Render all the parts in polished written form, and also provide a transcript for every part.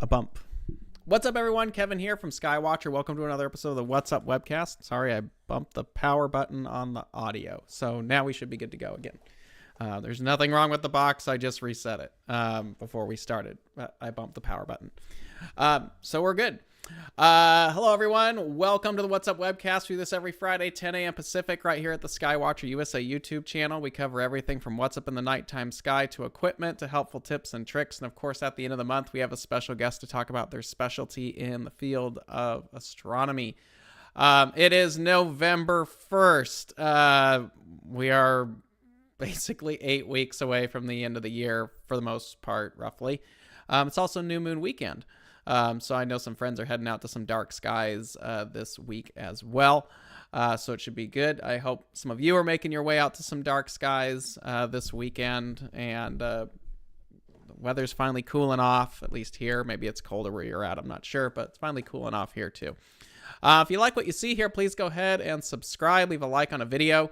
a bump. What's up, everyone? Kevin here from Skywatcher. Welcome to another episode of the What's Up Webcast. Sorry, I bumped the power button on the audio. So now we should be good to go again. There's nothing wrong with the box. I just reset it before we started. I bumped the power button. So we're good. Hello, everyone. Welcome to the What's Up Webcast. We do this every Friday, 10 a.m. Pacific, right here at the Skywatcher USA YouTube channel. We cover everything from what's up in the nighttime sky to equipment to helpful tips and tricks. And of course, at the end of the month, we have a special guest to talk about their specialty in the field of astronomy. It is November 1st. We are basically 8 weeks away from the end of the year for the most part, roughly. It's also New Moon weekend. So I know some friends are heading out to some dark skies this week as well. So it should be good. I hope some of you are making your way out to some dark skies this weekend. And the weather's finally cooling off, at least here. Maybe it's colder where you're at. I'm not sure, but it's finally cooling off here too. If you like what you see here, please go ahead and subscribe. Leave a like on a video.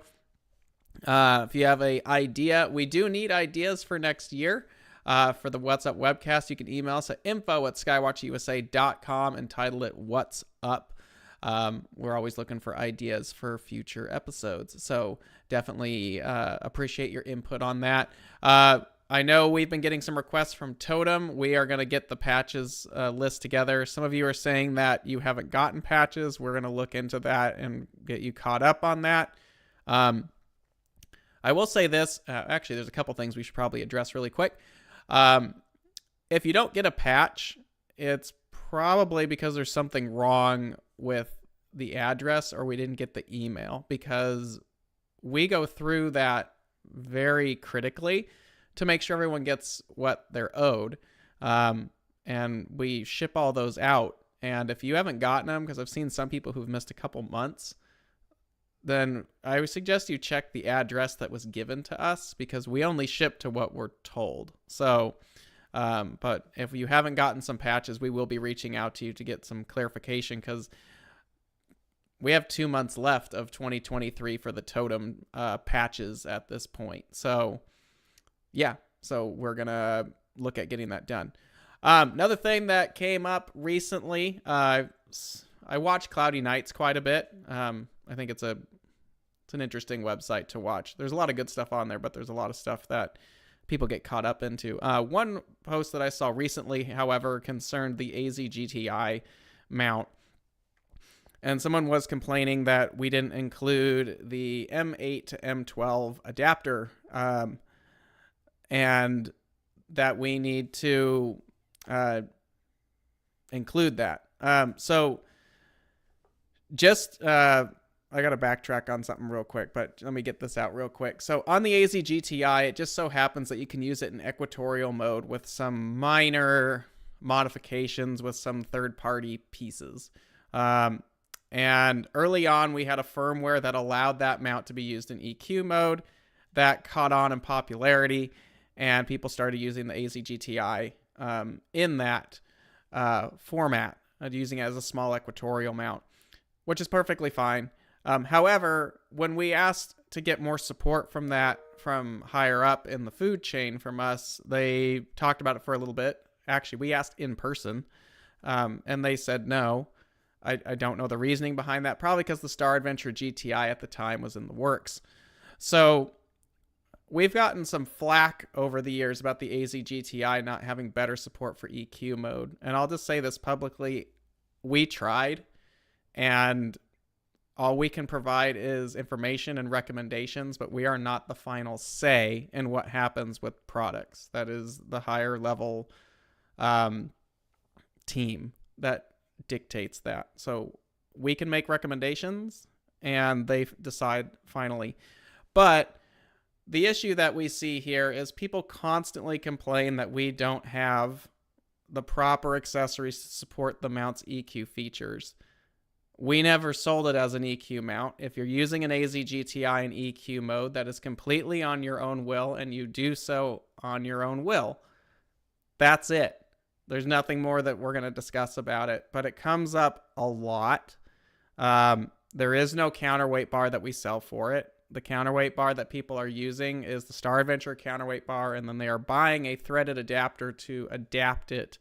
If you have an idea, we do need ideas for next year. For the What's Up Webcast, you can email us at info@skywatcherusa.com and title it What's Up. We're always looking for ideas for future episodes, so definitely appreciate your input on that. I know we've been getting some requests from TOTM. We are going to get the patches list together. Some of you are saying that you haven't gotten patches. We're going to look into that and get you caught up on that. I will say this. Actually, there's a couple things we should probably address really quick. If you don't get a patch, it's probably because there's something wrong with the address or we didn't get the email, because we go through that very critically to make sure everyone gets what they're owed. And we ship all those out. And if you haven't gotten them, because I've seen some people who've missed a couple months, then I would suggest you check the address that was given to us, because we only ship to what we're told. So, but if you haven't gotten some patches, we will be reaching out to you to get some clarification, because we have 2 months left of 2023 for the TOTM patches at this point. So, yeah, so we're going to look at getting that done. Another thing that came up recently, I watch Cloudy Nights quite a bit. I think it's an interesting website to watch. There's a lot of good stuff on there, but there's a lot of stuff that people get caught up into. One post that I saw recently, however, concerned the AZGTI mount. And someone was complaining that we didn't include the M8 to M12 adapter, and that we need to include that. So just... I got to backtrack on something real quick, but let me get this out real quick. So on the AZGTI, it just so happens that you can use it in equatorial mode with some minor modifications with some third-party pieces. And early on, we had a firmware that allowed that mount to be used in EQ mode. That caught on in popularity, and people started using the AZGTI in that format, using it as a small equatorial mount, which is perfectly fine. However, when we asked to get more support from that from higher up in the food chain from us, they talked about it for a little bit. Actually, we asked in person, and they said no. I don't know the reasoning behind that. Probably because the Star Adventure GTI at the time was in the works. So we've gotten some flack over the years about the AZGTI not having better support for EQ mode. And I'll just say this publicly. We tried, and all we can provide is information and recommendations, but we are not the final say in what happens with products. That is the higher level team that dictates that. So we can make recommendations, and they decide finally. But the issue that we see here is people constantly complain that we don't have the proper accessories to support the mount's EQ features. We never sold it as an EQ mount. If you're using an AZGTI in EQ mode, that is completely on your own will, and you do so on your own will. That's it. There's nothing more that we're going to discuss about it, but it comes up a lot. There is no counterweight bar that we sell for it. The counterweight bar that people are using is the Star Adventure counterweight bar, and then they are buying a threaded adapter to adapt it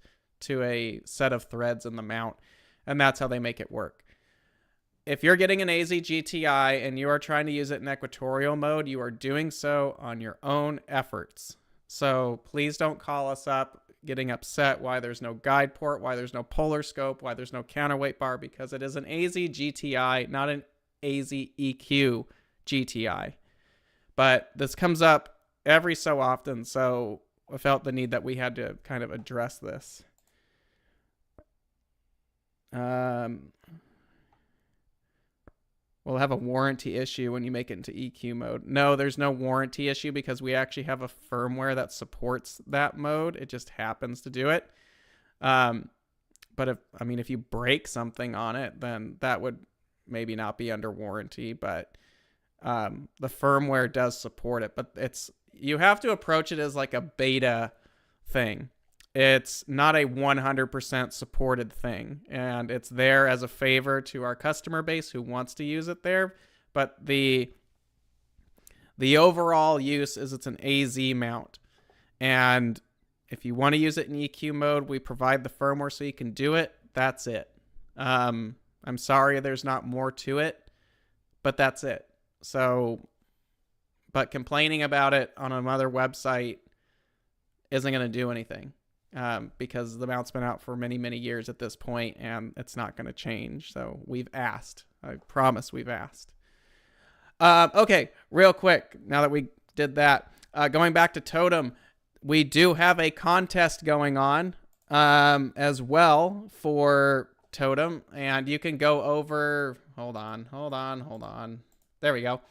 to a set of threads in the mount, and that's how they make it work. If you're getting an AZ GTI and you are trying to use it in equatorial mode, you are doing so on your own efforts. So please don't call us up getting upset why there's no guide port, why there's no polar scope, why there's no counterweight bar, because it is an AZ GTI, not an AZ EQ GTI. But this comes up every so often, so I felt the need that we had to kind of address this. We'll have a warranty issue when you make it into EQ mode. No, there's no warranty issue because we actually have a firmware that supports that mode. It just happens to do it. But if you break something on it, then that would maybe not be under warranty. But the firmware does support it. But you have to approach it as like a beta thing. It's not a 100% supported thing, and it's there as a favor to our customer base who wants to use it there. But the overall use is it's an AZ mount, and if you want to use it in EQ mode, we provide the firmware so you can do it. That's it. I'm sorry there's not more to it, but that's it. So, but complaining about it on another website isn't going to do anything. Because the mount's been out for many, many years at this point, and it's not going to change. So we've asked. I promise we've asked. Okay, real quick, now that we did that, going back to Totem, we do have a contest going on as well for Totem, and you can go over... Hold on. There we go.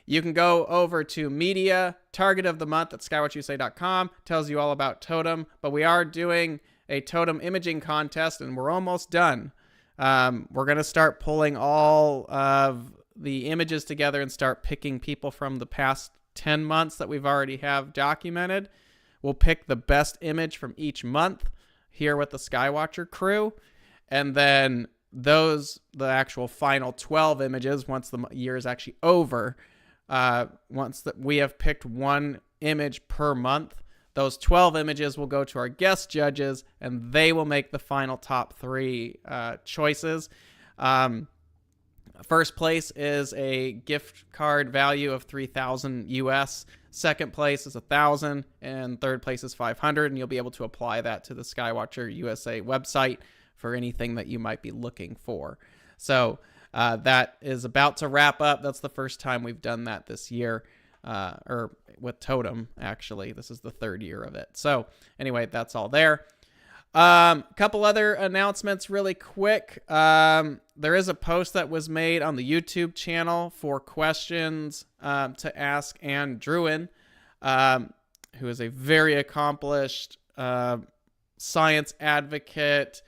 You can go over to media, target of the month at skywatchusa.com. Tells you all about Totem. But we are doing a Totem imaging contest, and we're almost done. We're going to start pulling all of the images together and start picking people from the past 10 months that we've already have documented. We'll pick the best image from each month here with the Skywatcher crew. And then the actual final 12 images, once the year is actually over... once that we have picked one image per month, those 12 images will go to our guest judges, and they will make the final top 3 choices. First place is a gift card value of $3,000 US. Second place is $1,000, and third place is $500. And you'll be able to apply that to the Skywatcher USA website for anything that you might be looking for. So that is about to wrap up. That's the first time we've done that this year, or with Totem, actually. This is the 3rd year of it. So anyway, that's all there. Couple other announcements really quick. There is a post that was made on the YouTube channel for questions to ask Ann Druin, who is a very accomplished science advocate.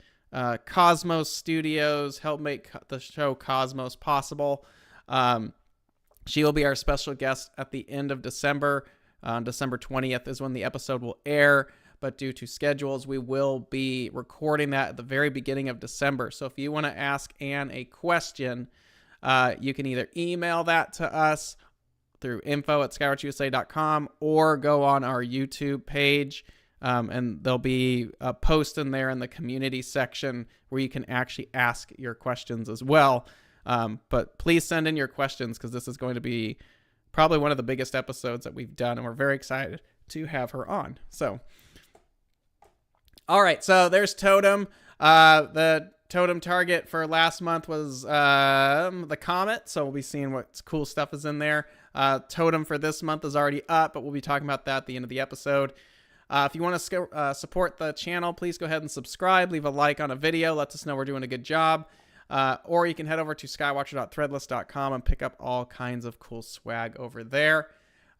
Cosmos Studios helped make the show Cosmos possible. She will be our special guest at the end of December. December 20th is when the episode will air, but due to schedules, we will be recording that at the very beginning of December. So if you want to ask Ann a question, you can either email that to us through info@skywatchusa.com or go on our YouTube page. And there'll be a post in there in the community section where you can actually ask your questions as well. But please send in your questions because this is going to be probably one of the biggest episodes that we've done, and we're very excited to have her on. So, all right, so there's Totem. The Totem target for last month was the comet, so we'll be seeing what cool stuff is in there. Totem for this month is already up, but we'll be talking about that at the end of the episode. If you want to support the channel, please go ahead and subscribe. Leave a like on a video. Let us know we're doing a good job. Or you can head over to skywatcher.threadless.com and pick up all kinds of cool swag over there.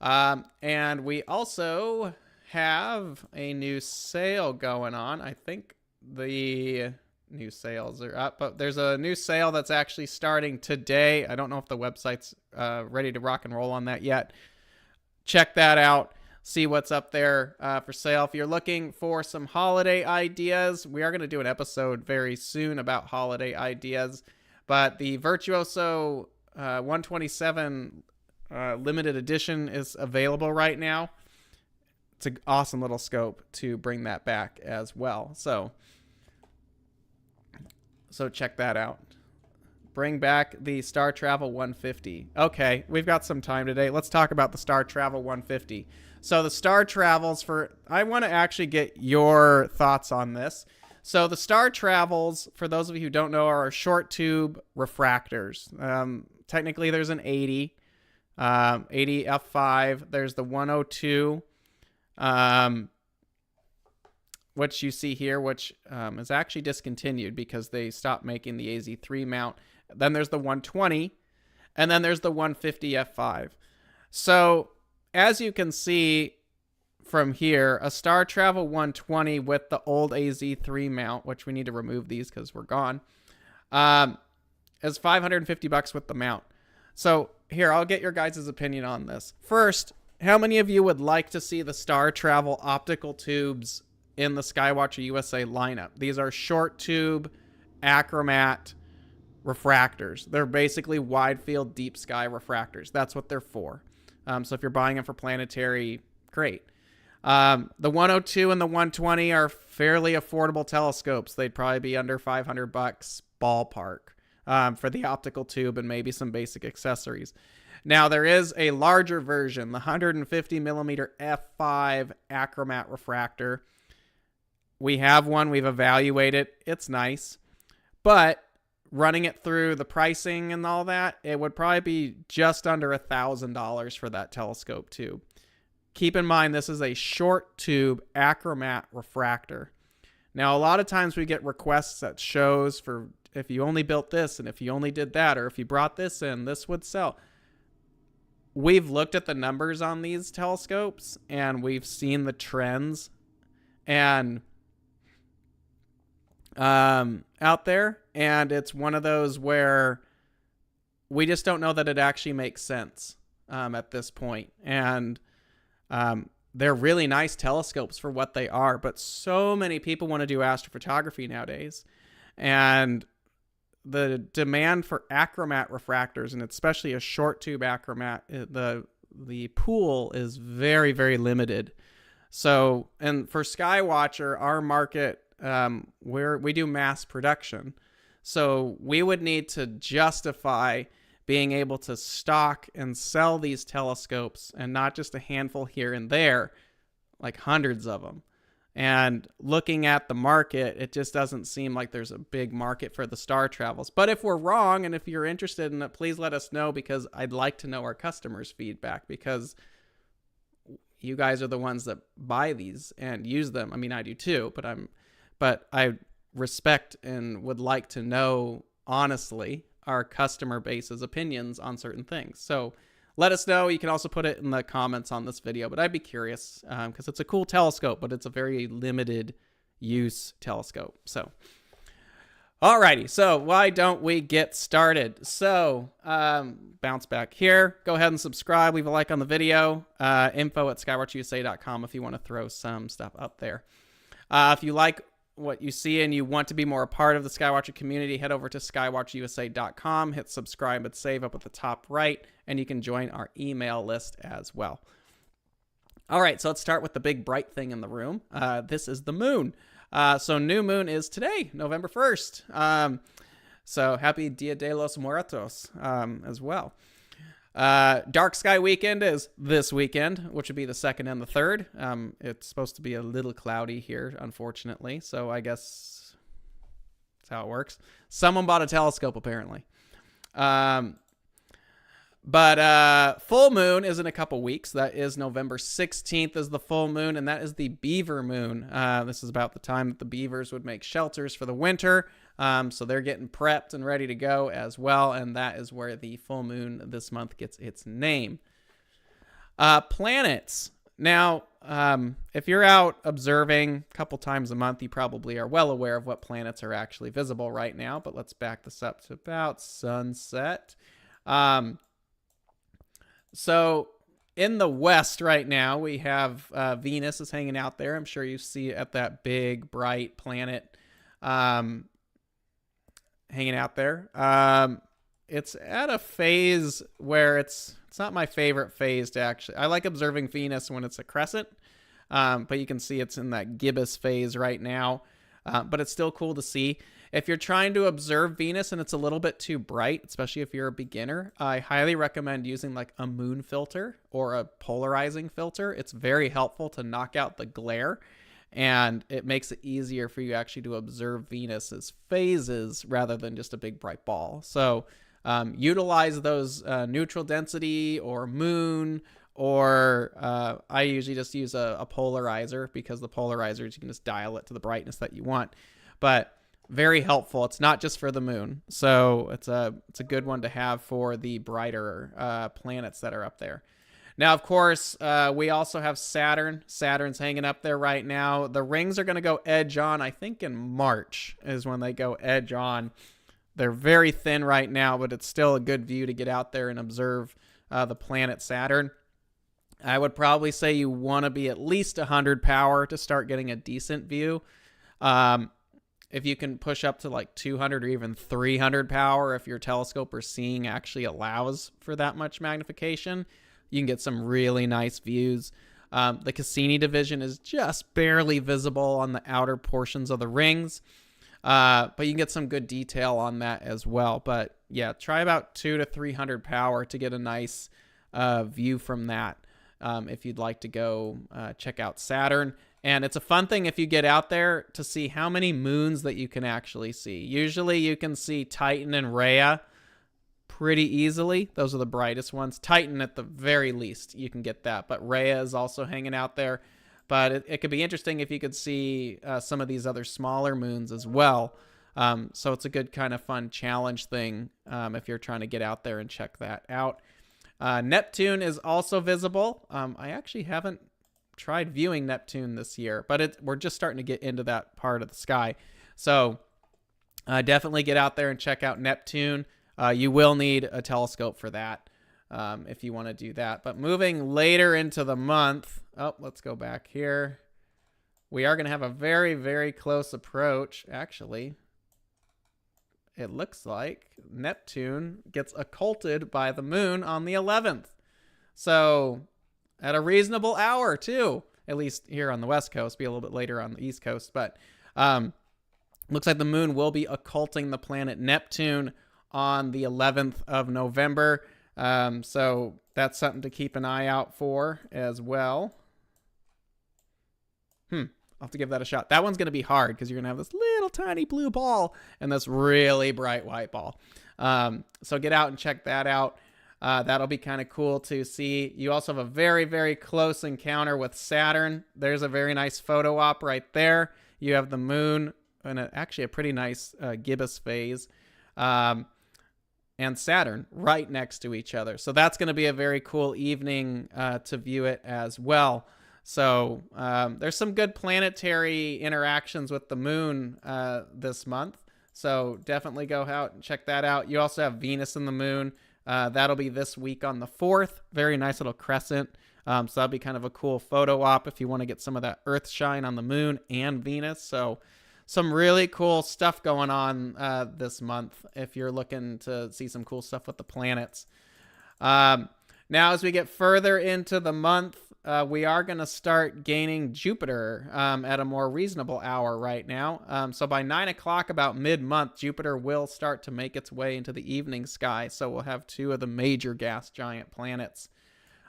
And we also have a new sale going on. I think the new sales are up, but there's a new sale that's actually starting today. I don't know if the website's ready to rock and roll on that yet. Check that out. See what's up there for sale. If you're looking for some holiday ideas, we are going to do an episode very soon about holiday ideas. But the Virtuoso 127 limited edition is available right now. it's an awesome little scope to bring that back as well. So check that out. Bring back the Star Travel 150. Okay, we've got some time today. Let's talk about the Star Travel 150. So the Star Travels I want to actually get your thoughts on this. So the Star Travels, for those of you who don't know, are short tube refractors. Technically, there's an 80 f5. There's the 102, which you see here, which is actually discontinued because they stopped making the AZ3 mount. Then there's the 120, and then there's the 150 f5. So as you can see from here, a Star Travel 120 with the old AZ3 mount, which we need to remove these because we're gone, is $550 with the mount. So here, I'll get your guys' opinion on this. First, how many of you would like to see the Star Travel optical tubes in the Skywatcher USA lineup? These are short tube achromat refractors. They're basically wide field deep sky refractors. That's what they're for. So if you're buying them for planetary, great. The 102 and the 120 are fairly affordable telescopes. They'd probably be under $500 ballpark for the optical tube and maybe some basic accessories. Now, there is a larger version, the 150 millimeter f5 achromat refractor. We have one. We've evaluated. It's nice. But running it through the pricing and all that, it would probably be just under $1,000 for that telescope tube. Keep in mind, this is a short tube achromat refractor. Now, a lot of times we get requests at shows for if you only built this and if you only did that, or if you brought this in, this would sell. We've looked at the numbers on these telescopes and we've seen the trends and out there, and it's one of those where we just don't know that it actually makes sense at this point. And they're really nice telescopes for what they are, but so many people want to do astrophotography nowadays, and the demand for achromat refractors, and especially a short tube achromat, the pool is very, very limited. So, and for Skywatcher, our market, we do mass production. So we would need to justify being able to stock and sell these telescopes, and not just a handful here and there, like hundreds of them. And looking at the market, it just doesn't seem like there's a big market for the Star Travels. But if we're wrong, and if you're interested in it, please let us know, because I'd like to know our customers' feedback, because you guys are the ones that buy these and use them. I mean, I do too, but I respect and would like to know, honestly, our customer base's opinions on certain things. So let us know. You can also put it in the comments on this video, but I'd be curious because it's a cool telescope, but it's a very limited use telescope. So, alrighty. So why don't we get started? So bounce back here. Go ahead and subscribe. Leave a like on the video. info@skywatcherusa.com if you want to throw some stuff up there. If you like what you see and you want to be more a part of the Skywatcher community, head over to skywatcherusa.com, hit subscribe and save up at the top right, and you can join our email list as well. All right, so let's start with the big bright thing in the room. This is the moon. So new moon is today, November 1st. So happy Dia de los Muertos as well. Dark sky weekend is this weekend, which would be the 2nd and the 3rd. It's supposed to be a little cloudy here, unfortunately. So I guess that's how it works. Someone bought a telescope, apparently. But full moon is in a couple weeks. That is November 16th is the full moon, and that is the beaver moon. This is about the time that the beavers would make shelters for the winter. So they're getting prepped and ready to go as well, and that is where the full moon this month gets its name. Planets. Now, if you're out observing a couple times a month, you probably are well aware of what planets are actually visible right now, but let's back this up to about sunset. So in the west right now, we have Venus is hanging out there. I'm sure you see at that big, bright planet hanging out there. It's at a phase where it's not my favorite phase to actually. I like observing Venus when it's a crescent. But you can see it's in that gibbous phase right now. But it's still cool to see. If you're trying to observe Venus and it's a little bit too bright, especially if you're a beginner, I highly recommend using like a moon filter or a polarizing filter. It's very helpful to knock out the glare, and it makes it easier for you actually to observe Venus's phases rather than just a big bright ball. So utilize those neutral density or moon, or I usually just use a polarizer, because the polarizers, you can just dial it to the brightness that you want. But very helpful. It's not just for the moon. So it's a good one to have for the brighter planets that are up there. Now, of course, we also have Saturn. Saturn's hanging up there right now. The rings are going to go edge on, I think in March is when they go edge on. They're very thin right now, but it's still a good view to get out there and observe the planet Saturn. I would probably say you want to be at least 100 power to start getting a decent view. If you can push up to like 200 or even 300 power, if your telescope or seeing actually allows for that much magnification, you can get some really nice views. The Cassini division is just barely visible on the outer portions of the rings, but you can get some good detail on that as well. But yeah, try about 200 to 300 power to get a nice view from that if you'd like to go check out Saturn. And it's a fun thing if you get out there to see how many moons that you can actually see. Usually you can see Titan and Rhea pretty easily. Those are the brightest ones. Titan at the very least, you can get that. But Rhea is also hanging out there. But it could be interesting if you could see some of these other smaller moons as well. So it's a good kind of fun challenge thing if you're trying to get out there and check that out. Neptune is also visible. I actually haven't tried viewing Neptune this year, but we're just starting to get into that part of the sky. So definitely get out there and check out Neptune. You will need a telescope for that if you want to do that. But moving later into the month, let's go back here. We are going to have a very, very close approach. Actually, it looks like Neptune gets occulted by the moon on the 11th. So at a reasonable hour too, at least here on the West Coast, be a little bit later on the East Coast. But looks like the moon will be occulting the planet Neptune on the 11th of November. So that's something to keep an eye out for as well. I'll have to give that a shot. That one's going to be hard because you're going to have this little tiny blue ball and this really bright white ball. So get out and check that out. That'll be kind of cool to see. You also have a very, very close encounter with Saturn. There's a very nice photo op right there. You have the moon in actually a pretty nice gibbous phase. And Saturn right next to each other. So that's going to be a very cool evening to view it as well. So there's some good planetary interactions with the moon this month. So definitely go out and check that out. You also have Venus and the moon. That'll be this week on the 4th. Very nice little crescent. So that'll be kind of a cool photo op if you want to get some of that Earth shine on the moon and Venus. So some really cool stuff going on this month if you're looking to see some cool stuff with the planets. Now, as we get further into the month, we are going to start gaining Jupiter at a more reasonable hour right now. So by 9 o'clock, about mid-month, Jupiter will start to make its way into the evening sky. So we'll have two of the major gas giant planets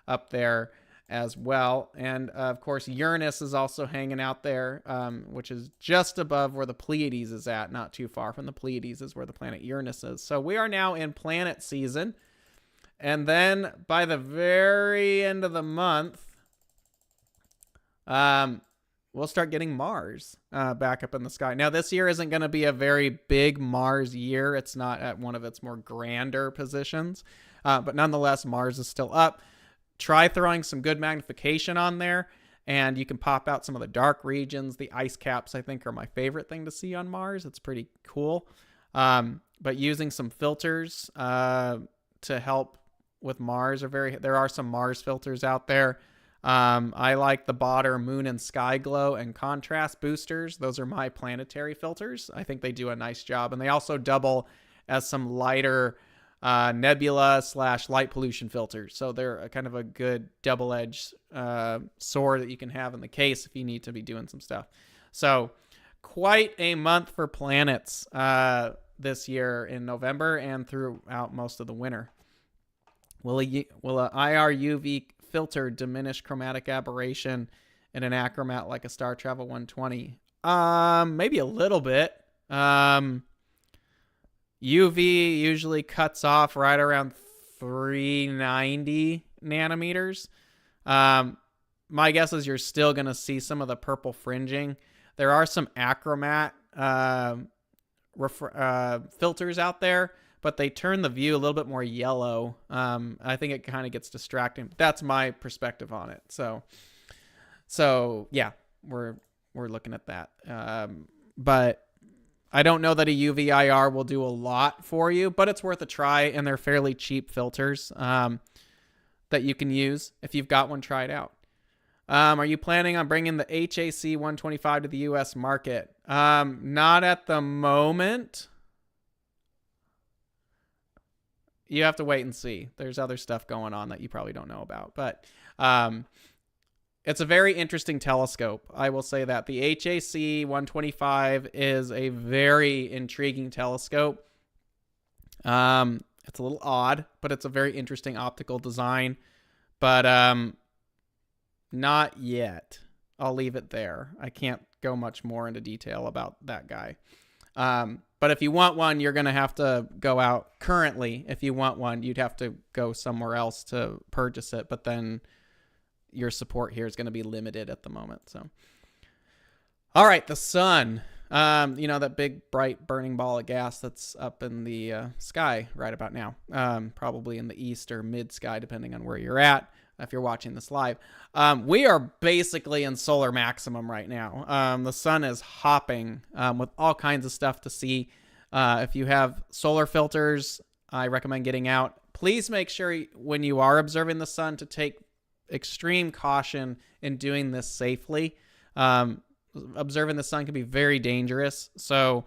up there as well. And of course, Uranus is also hanging out there, which is just above where the Pleiades is at. Not too far from the Pleiades is where the planet Uranus is. So we are now in planet season. And then by the very end of the month, we'll start getting Mars back up in the sky. Now, this year isn't going to be a very big Mars year. It's not at one of its more grander positions. But nonetheless, Mars is still up. Try throwing some good magnification on there, and you can pop out some of the dark regions. The ice caps, I think, are my favorite thing to see on Mars. It's pretty cool. But using some filters to help with Mars there are some Mars filters out there. I like the Botter Moon and Sky Glow and Contrast boosters. Those are my planetary filters. I think they do a nice job, and they also double as some lighter nebula / light pollution filters. So they're a kind of a good double-edged sword that you can have in the case if you need to be doing some stuff. So quite a month for planets this year in November and throughout most of the winter. Will a IR UV filter diminish chromatic aberration in an achromat like a Star Travel 120? Maybe a little bit. UV usually cuts off right around 390 nanometers. My guess is you're still going to see some of the purple fringing. There are some achromat filters out there, but they turn the view a little bit more yellow. I think it kind of gets distracting. That's my perspective on it. So yeah, we're looking at that. But I don't know that a UV IR will do a lot for you, but it's worth a try, and they're fairly cheap filters that you can use. If you've got one, try it out. Are you planning on bringing the HAC 125 to the U.S. market? Not at the moment. You have to wait and see. There's other stuff going on that you probably don't know about. But it's a very interesting telescope. I will say that. The HAC 125 is a very intriguing telescope. It's a little odd, but it's a very interesting optical design. But not yet. I'll leave it there. I can't go much more into detail about that guy. But if you want one, you're going to have to go out. Currently, if you want one, you'd have to go somewhere else to purchase it. But then your support here is going to be limited at the moment. So, all right, the sun. That big, bright, burning ball of gas that's up in the sky right about now. Probably in the east or mid sky, depending on where you're at. If you're watching this live, we are basically in solar maximum right now. The sun is hopping with all kinds of stuff to see. If you have solar filters, I recommend getting out. Please make sure when you are observing the sun to take extreme caution in doing this safely. Observing the sun can be very dangerous. So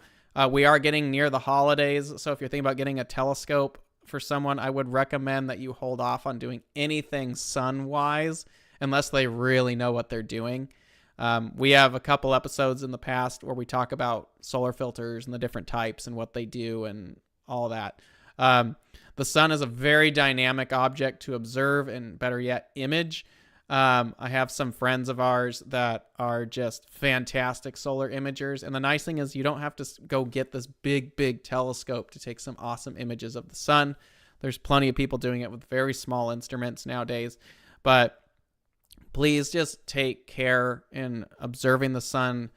we are getting near the holidays. So if you're thinking about getting a telescope for someone, I would recommend that you hold off on doing anything sun-wise unless they really know what they're doing. We have a couple episodes in the past where we talk about solar filters and the different types and what they do and all that. The sun is a very dynamic object to observe and, better yet, image. I have some friends of ours that are just fantastic solar imagers. And the nice thing is you don't have to go get this big, big telescope to take some awesome images of the sun. There's plenty of people doing it with very small instruments nowadays. But please just take care in observing the sun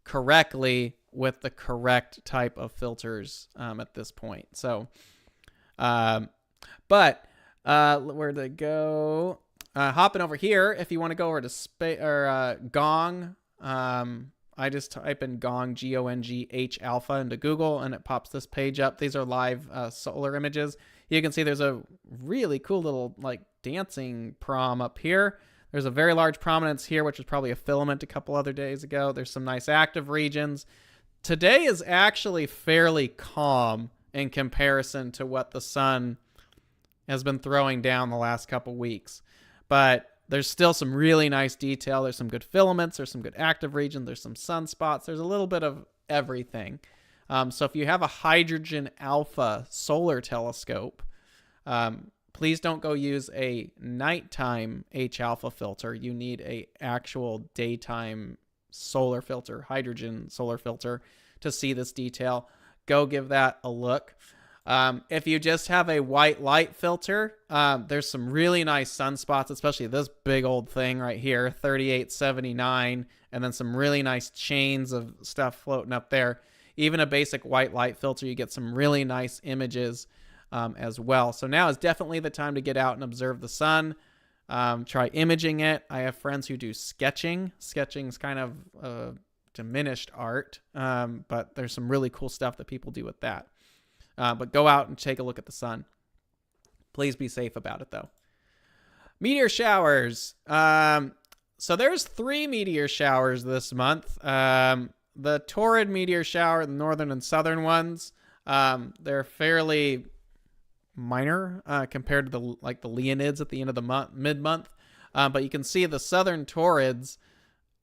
correctly with the correct type of filters at this point. So, where'd they go? Hopping over here, if you want to go over to Gong, I just type in Gong, G-O-N-G-H alpha into Google, and it pops this page up. These are live solar images. You can see there's a really cool little dancing prom up here. There's a very large prominence here, which was probably a filament a couple other days ago. There's some nice active regions. Today is actually fairly calm in comparison to what the sun has been throwing down the last couple weeks. But there's still some really nice detail. There's some good filaments. There's some good active region. There's some sunspots. There's a little bit of everything. So if you have a hydrogen alpha solar telescope, please don't go use a nighttime H alpha filter. You need a actual daytime solar filter, hydrogen solar filter, to see this detail. Go give that a look. If you just have a white light filter, there's some really nice sunspots, especially this big old thing right here, 3879, and then some really nice chains of stuff floating up there. Even a basic white light filter, you get some really nice images as well. So now is definitely the time to get out and observe the sun. Try imaging it. I have friends who do sketching. Sketching is kind of diminished art, but there's some really cool stuff that people do with that. But go out and take a look at the sun. Please be safe about it, though. Meteor showers. So there's 3 meteor showers this month. The Torrid meteor shower, the northern and southern ones, they're fairly minor compared to the Leonids at the end of the mid-month. But you can see the southern Taurids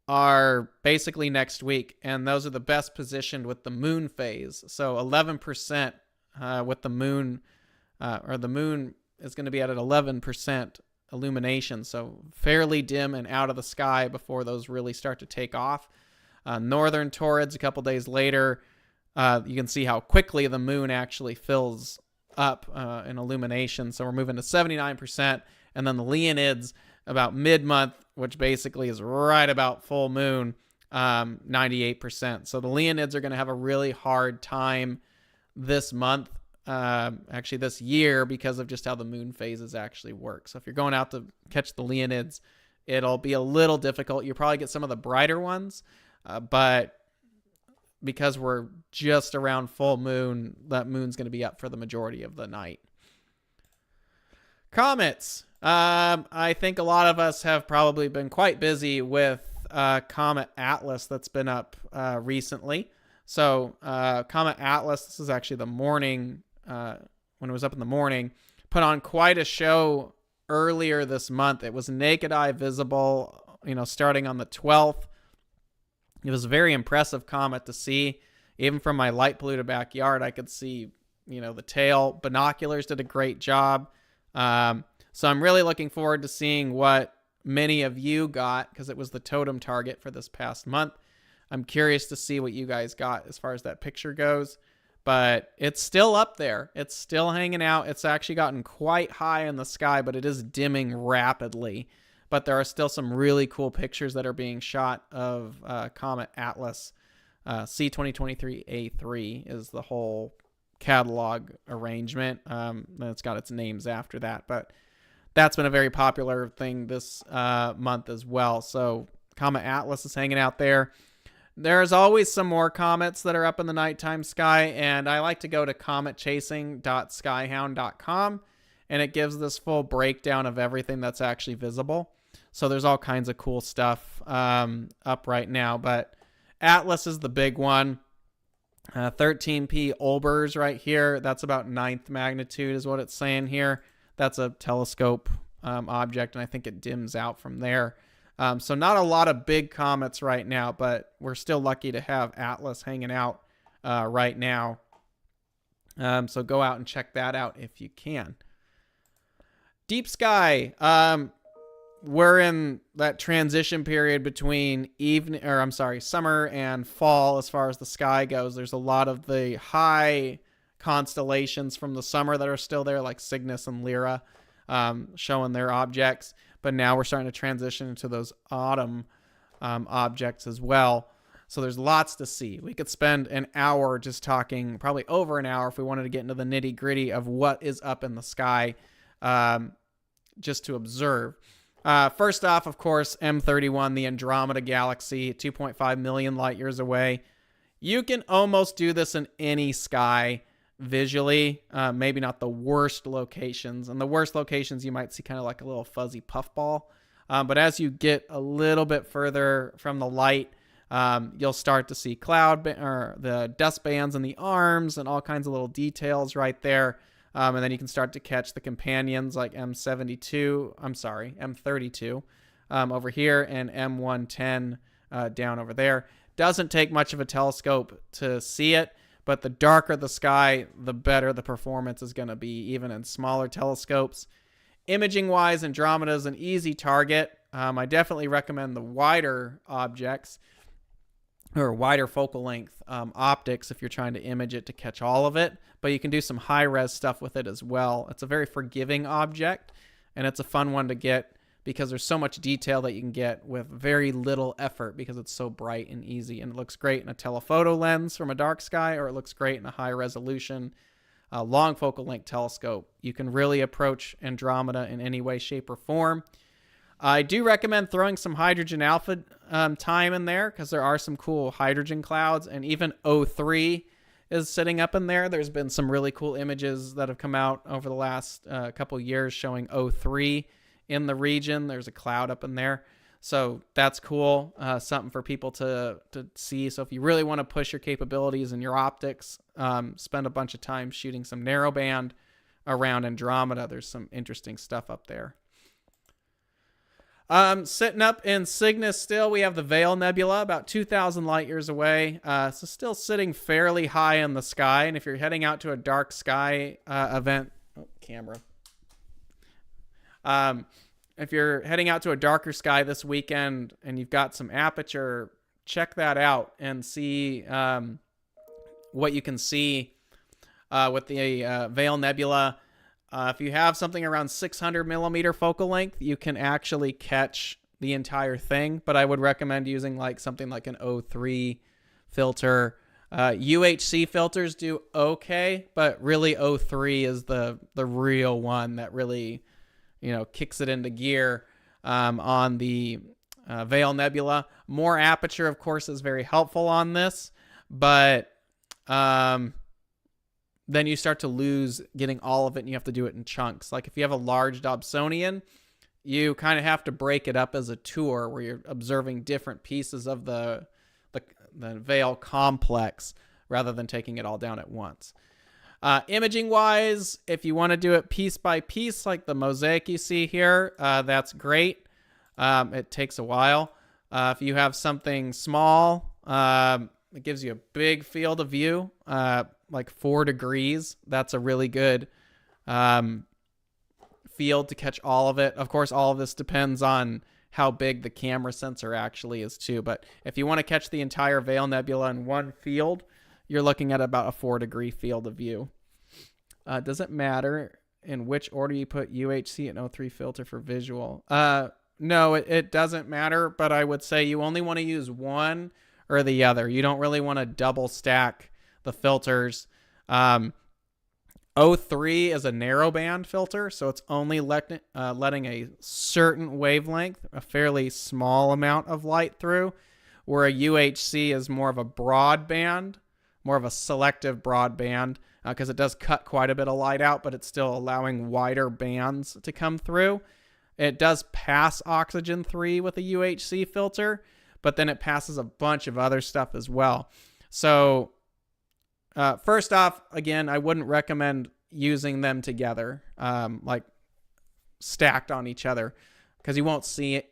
are basically next week, and those are the best positioned with the moon phase. So 11% with the moon, or the moon is going to be at an 11% illumination, so fairly dim and out of the sky before those really start to take off. Northern Taurids, a couple days later, you can see how quickly the moon actually fills up in illumination. So we're moving to 79%, and then the Leonids about mid-month, which basically is right about full moon, 98%. So the Leonids are going to have a really hard time this month, actually this year, because of just how the moon phases actually work. So if you're going out to catch the Leonids, it'll be a little difficult. You'll probably get some of the brighter ones, but because we're just around full moon, that moon's going to be up for the majority of the night. Comets. I think a lot of us have probably been quite busy with Comet Atlas that's been up recently. So Comet Atlas, this is actually the morning, when it was up in the morning, put on quite a show earlier this month. It was naked eye visible, starting on the 12th. It was a very impressive comet to see. Even from my light polluted backyard, I could see, the tail. Binoculars did a great job. So I'm really looking forward to seeing what many of you got, because it was the totem target for this past month. I'm curious to see what you guys got as far as that picture goes. But it's still up there. It's still hanging out. It's actually gotten quite high in the sky, but it is dimming rapidly. But there are still some really cool pictures that are being shot of Comet Atlas. C2023A3 is the whole catalog arrangement. It's got its names after that, but that's been a very popular thing this month as well. So Comet Atlas is hanging out there. There's always some more comets that are up in the nighttime sky, and I like to go to cometchasing.skyhound.com, and it gives this full breakdown of everything that's actually visible. So there's all kinds of cool stuff up right now, but Atlas is the big one. 13P Olbers right here. That's about 9th magnitude is what it's saying here. That's a telescope object, and I think it dims out from there. So not a lot of big comets right now, but we're still lucky to have Atlas hanging out right now. So go out and check that out if you can. Deep sky. We're in that transition period between summer and fall as far as the sky goes. There's a lot of the high constellations from the summer that are still there, like Cygnus and Lyra, showing their objects. But now we're starting to transition into those autumn objects as well. So there's lots to see. We could spend an hour just talking, probably over an hour if we wanted to get into the nitty gritty of what is up in the sky just to observe. First off, of course, M31, the Andromeda Galaxy, 2.5 million light years away. You can almost do this in any sky visually, maybe not the worst locations. And the worst locations, you might see kind of like a little fuzzy puffball. But as you get a little bit further from the light, you'll start to see or the dust bands in the arms and all kinds of little details right there. And then you can start to catch the companions like M32 over here, and M110 down over there. Doesn't take much of a telescope to see it, but the darker the sky, the better the performance is going to be, even in smaller telescopes. Imaging-wise, Andromeda is an easy target. I definitely recommend the wider objects, or wider focal length optics if you're trying to image it to catch all of it, but you can do some high-res stuff with it as well. It's a very forgiving object, and it's a fun one to get because there's so much detail that you can get with very little effort because it's so bright and easy, and it looks great in a telephoto lens from a dark sky, or it looks great in a high-resolution long focal length telescope. You can really approach Andromeda in any way, shape, or form. I do recommend throwing some hydrogen alpha time in there because there are some cool hydrogen clouds, and even O3 is sitting up in there. There's been some really cool images that have come out over the last couple years showing O3 in the region. There's a cloud up in there. So that's cool, something for people to see. So if you really want to push your capabilities and your optics, spend a bunch of time shooting some narrowband around Andromeda. There's some interesting stuff up there. Sitting up in Cygnus still, we have the Veil Nebula, about 2,000 light years away. So still sitting fairly high in the sky. And if you're heading out to a dark sky event, camera. If you're heading out to a darker sky this weekend and you've got some aperture, check that out and see what you can see with the Veil Nebula. If you have something around 600 millimeter focal length, you can actually catch the entire thing. But I would recommend using like something like an O3 filter. UHC filters do okay, but really O3 is the real one that really, kicks it into gear on the Veil Nebula. More aperture, of course, is very helpful on this, but then you start to lose getting all of it, and you have to do it in chunks. Like if you have a large Dobsonian, you kind of have to break it up as a tour where you're observing different pieces of the Veil complex rather than taking it all down at once. Imaging wise, if you want to do it piece by piece, like the mosaic you see here, that's great. It takes a while. If you have something small, it gives you a big field of view, like 4 degrees. That's a really good field to catch all of it. Of course, all of this depends on how big the camera sensor actually is too. But if you want to catch the entire Veil Nebula in one field, you're looking at about a 4-degree field of view. Does it matter in which order you put UHC and O3 filter for visual? No, it doesn't matter, but I would say you only want to use one or the other. You don't really want to double stack the filters. O3 is a narrowband filter, so it's only letting a certain wavelength, a fairly small amount of light through, where a UHC is more of a broadband, more of a selective broadband, because it does cut quite a bit of light out, but it's still allowing wider bands to come through. It does pass oxygen 3 with a UHC filter, but then it passes a bunch of other stuff as well. So first off, again, I wouldn't recommend using them together, like stacked on each other, because you won't see it.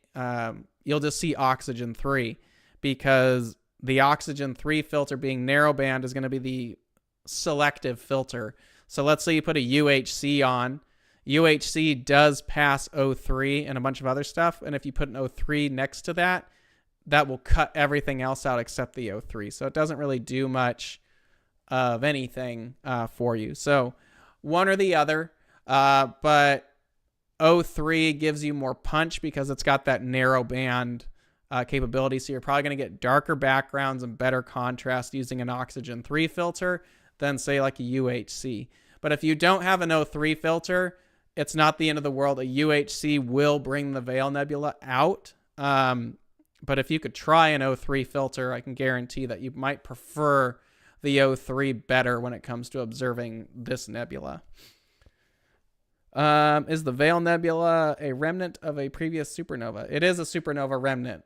You'll just see oxygen 3, because the oxygen 3 filter being narrowband is going to be the selective filter. So let's say you put a UHC on. UHC does pass O3 and a bunch of other stuff, and if you put an O3 next to that, that will cut everything else out except the O3. So it doesn't really do much of anything for you. So one or the other, but O3 gives you more punch because it's got that narrow band capability. So you're probably going to get darker backgrounds and better contrast using an oxygen 3 filter than say like a UHC. But if you don't have an O3 filter, it's not the end of the world. A UHC will bring the Veil Nebula out. But if you could try an O3 filter, I can guarantee that you might prefer the O3 better when it comes to observing this nebula. Is the Veil Nebula a remnant of a previous supernova? It is a supernova remnant.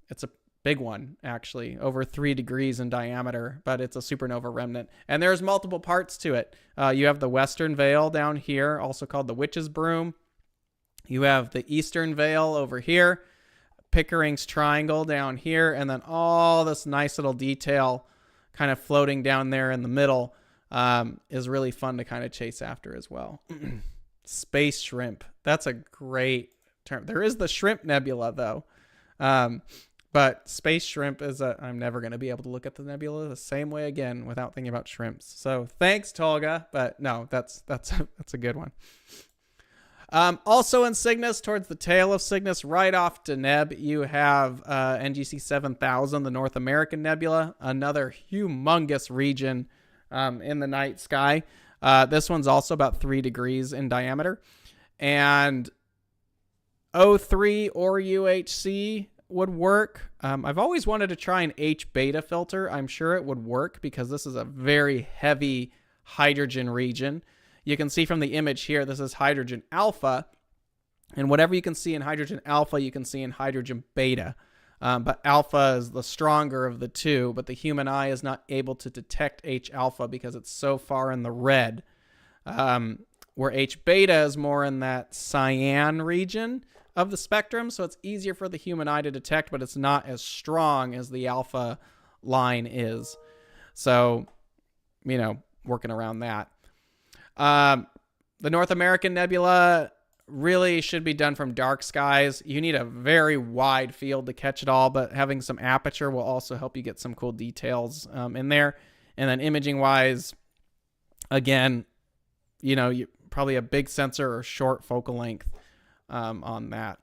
It's a big one, actually, over 3 degrees in diameter, but it's a supernova remnant. And there's multiple parts to it. You have the Western Veil down here, also called the Witch's Broom. You have the Eastern Veil over here, Pickering's Triangle down here, and then all this nice little detail kind of floating down there in the middle is really fun to kind of chase after as well. Space shrimp. That's a great term. There is the Shrimp Nebula, though. But space shrimp is I'm never going to be able to look at the nebula the same way again without thinking about shrimps. So thanks, Tolga. But no, that's a good one. Also in Cygnus, towards the tail of Cygnus, right off Deneb, you have NGC 7000, the North American Nebula, another humongous region in the night sky. This one's also about 3 degrees in diameter. And O3 or UHC would work. I've always wanted to try an H beta filter. I'm sure it would work because this is a very heavy hydrogen region. You can see from the image here, this is hydrogen alpha. And whatever you can see in hydrogen alpha, you can see in hydrogen beta. But alpha is the stronger of the two, but the human eye is not able to detect H alpha because it's so far in the red. where H beta is more in that cyan region of the spectrum. So it's easier for the human eye to detect, but it's not as strong as the alpha line is. So, working around that. The North American Nebula really should be done from dark skies. You need a very wide field to catch it all, but having some aperture will also help you get some cool details in there. And then imaging wise, again, you probably a big sensor or short focal length on that.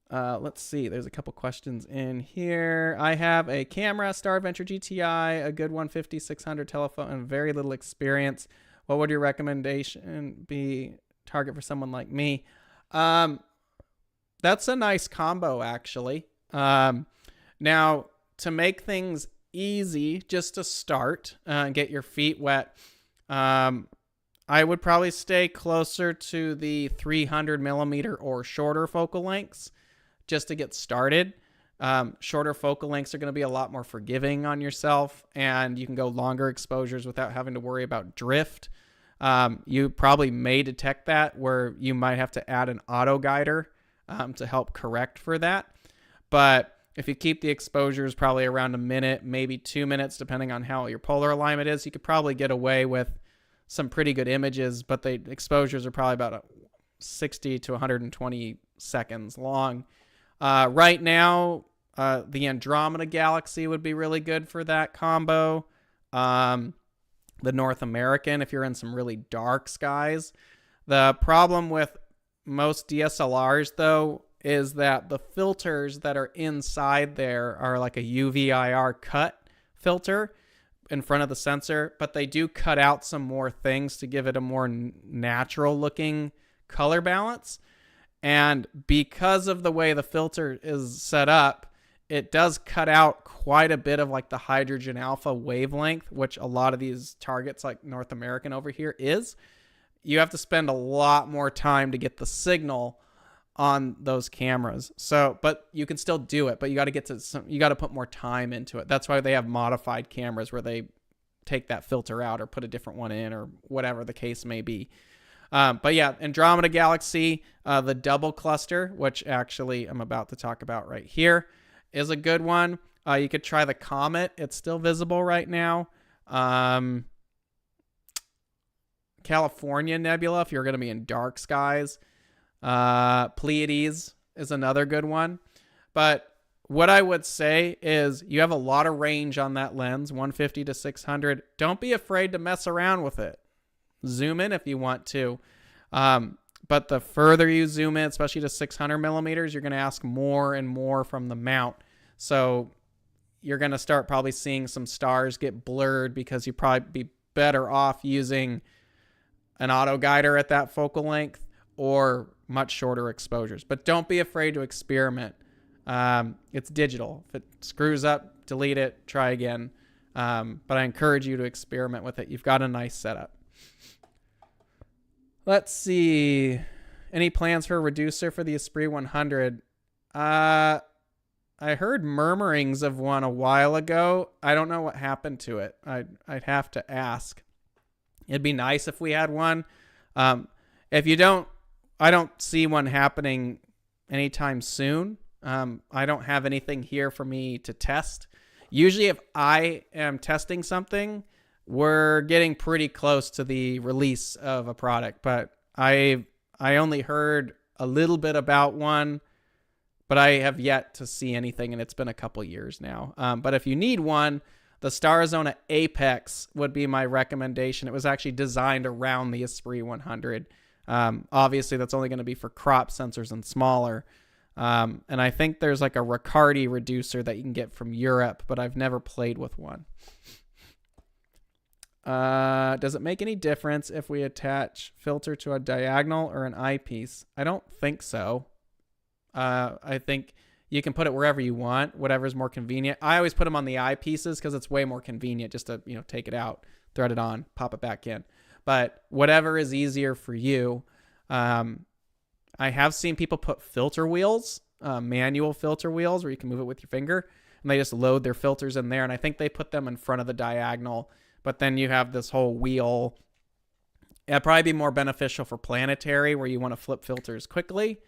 Let's see. There's a couple questions in here. I have a camera, Star Adventure GTI, a good 150-600 telephone, and very little experience. What would your recommendation be? Target for someone like me? That's a nice combo, actually. Now, to make things easy, just to start and get your feet wet, I would probably stay closer to the 300 millimeter or shorter focal lengths just to get started. Shorter focal lengths are going to be a lot more forgiving on yourself, and you can go longer exposures without having to worry about drift. You probably may detect that where you might have to add an auto guider to help correct for that. But if you keep the exposures probably around a minute, maybe 2 minutes, depending on how your polar alignment is, you could probably get away with some pretty good images, but the exposures are probably about 60 to 120 seconds long. Right now, the Andromeda Galaxy would be really good for that combo. The North American, if you're in some really dark skies. The problem with most DSLRs, though, is that the filters that are inside there are like a UV-IR cut filter in front of the sensor, but they do cut out some more things to give it a more natural looking color balance. And because of the way the filter is set up, it does cut out quite a bit of like the hydrogen alpha wavelength, which a lot of these targets like North American over here is. You have to spend a lot more time to get the signal on those cameras. So, but you can still do it, but you got to put more time into it. That's why they have modified cameras where they take that filter out or put a different one in or whatever the case may be. But yeah, Andromeda Galaxy, the double cluster, which actually I'm about to talk about right here, is a good one. You could try the Comet. It's still visible right now. California Nebula, if you're going to be in dark skies. Pleiades is another good one. But what I would say is you have a lot of range on that lens, 150 to 600. Don't be afraid to mess around with it. Zoom in if you want to. But the further you zoom in, especially to 600 millimeters, you're going to ask more and more from the mount. So you're going to start probably seeing some stars get blurred because you'd probably be better off using an auto guider at that focal length or much shorter exposures. But don't be afraid to experiment. It's digital. If it screws up, delete it, try again. But I encourage you to experiment with it. You've got a nice setup. Let's see. Any plans for a reducer for the Esprit 100? I heard murmurings of one a while ago. I don't know what happened to it. I'd have to ask. It'd be nice if we had one. If you don't, I don't see one happening anytime soon. I don't have anything here for me to test. Usually if I am testing something, we're getting pretty close to the release of a product, but I only heard a little bit about one, but I have yet to see anything, and it's been a couple years now. But if you need one, the Starzona Apex would be my recommendation. It was actually designed around the Esprit 100. Obviously, that's only going to be for crop sensors and smaller. And I think there's like a Riccardi reducer that you can get from Europe, but I've never played with one. Does it make any difference if we attach filter to a diagonal or an eyepiece? I don't think so. I think you can put it wherever you want, whatever's more convenient. I always put them on the eyepieces because it's way more convenient just to, take it out, thread it on, pop it back in. But whatever is easier for you. I have seen people put filter wheels, manual filter wheels where you can move it with your finger, and they just load their filters in there. And I think they put them in front of the diagonal. But then you have this whole wheel It'd probably be more beneficial for planetary where you want to flip filters quickly,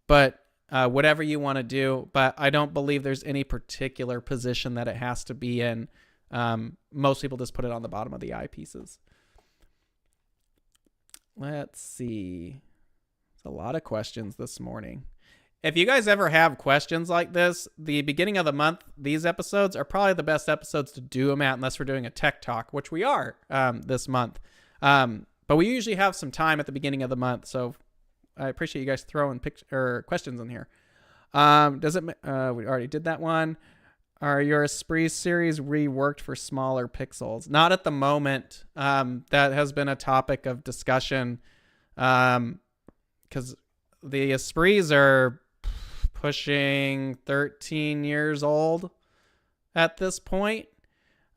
but whatever you want to do. But I don't believe there's any particular position that it has to be in. Most people just put it on the bottom of the eyepieces. Let's see. There's a lot of questions this morning. If you guys ever have questions like this, the beginning of the month, these episodes are probably the best episodes to do them at, unless we're doing a tech talk, which we are this month. But we usually have some time at the beginning of the month, so I appreciate you guys throwing questions in here. We already did that one. Are your Esprit series reworked for smaller pixels? Not at the moment. That has been a topic of discussion because the Esprits are pushing 13 years old at this point.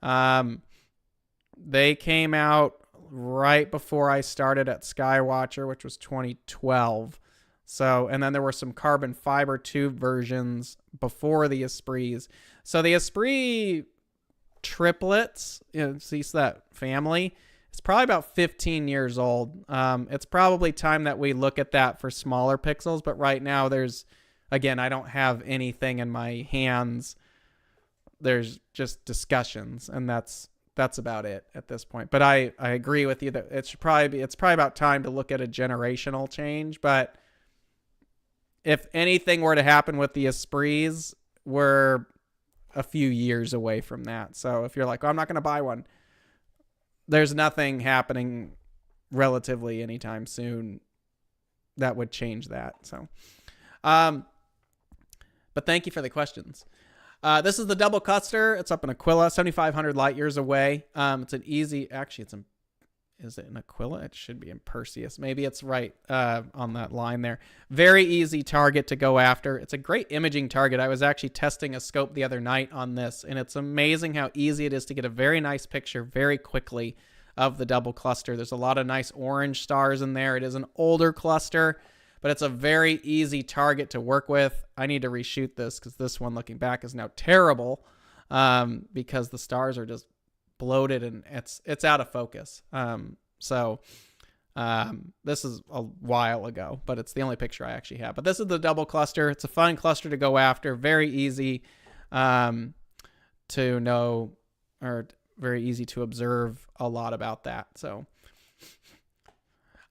They came out right before I started at Skywatcher, which was 2012. So, and then there were some carbon fiber tube versions before the Esprits. So the Esprit triplets, see that family, it's probably about 15 years old. It's probably time that we look at that for smaller pixels, but right now again, I don't have anything in my hands. There's just discussions, and that's about it at this point. But I agree with you that it's probably about time to look at a generational change. But if anything were to happen with the Esprits, we're a few years away from that. So if you're like, oh, I'm not going to buy one, there's nothing happening relatively anytime soon that would change that. So, but thank you for the questions. This is the double cluster. It's up in Aquila, 7,500 light years away. It's an easy, actually, is it in Aquila? It should be in Perseus. Maybe it's right on that line there. Very easy target to go after. It's a great imaging target. I was actually testing a scope the other night on this, and it's amazing how easy it is to get a very nice picture very quickly of the double cluster. There's a lot of nice orange stars in there. It is an older cluster, but it's a very easy target to work with. I need to reshoot this because this one looking back is now terrible because the stars are just bloated and it's out of focus. This is a while ago, but it's the only picture I actually have. But this is the double cluster. It's a fun cluster to go after. Very easy to know, or very easy to observe a lot about that. So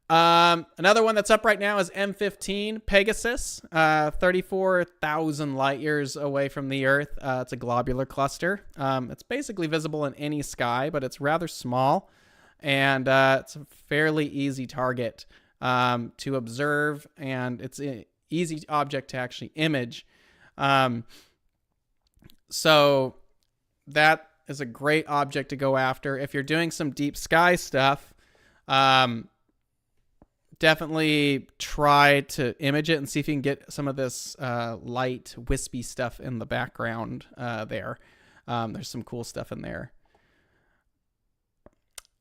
another one that's up right now is M15 Pegasus, 34,000 light years away from the Earth. It's a globular cluster. It's basically visible in any sky, but it's rather small, and it's a fairly easy target to observe, and it's an easy object to actually image. So that is a great object to go after. If you're doing some deep sky stuff, definitely try to image it and see if you can get some of this light, wispy stuff in the background there. There's some cool stuff in there.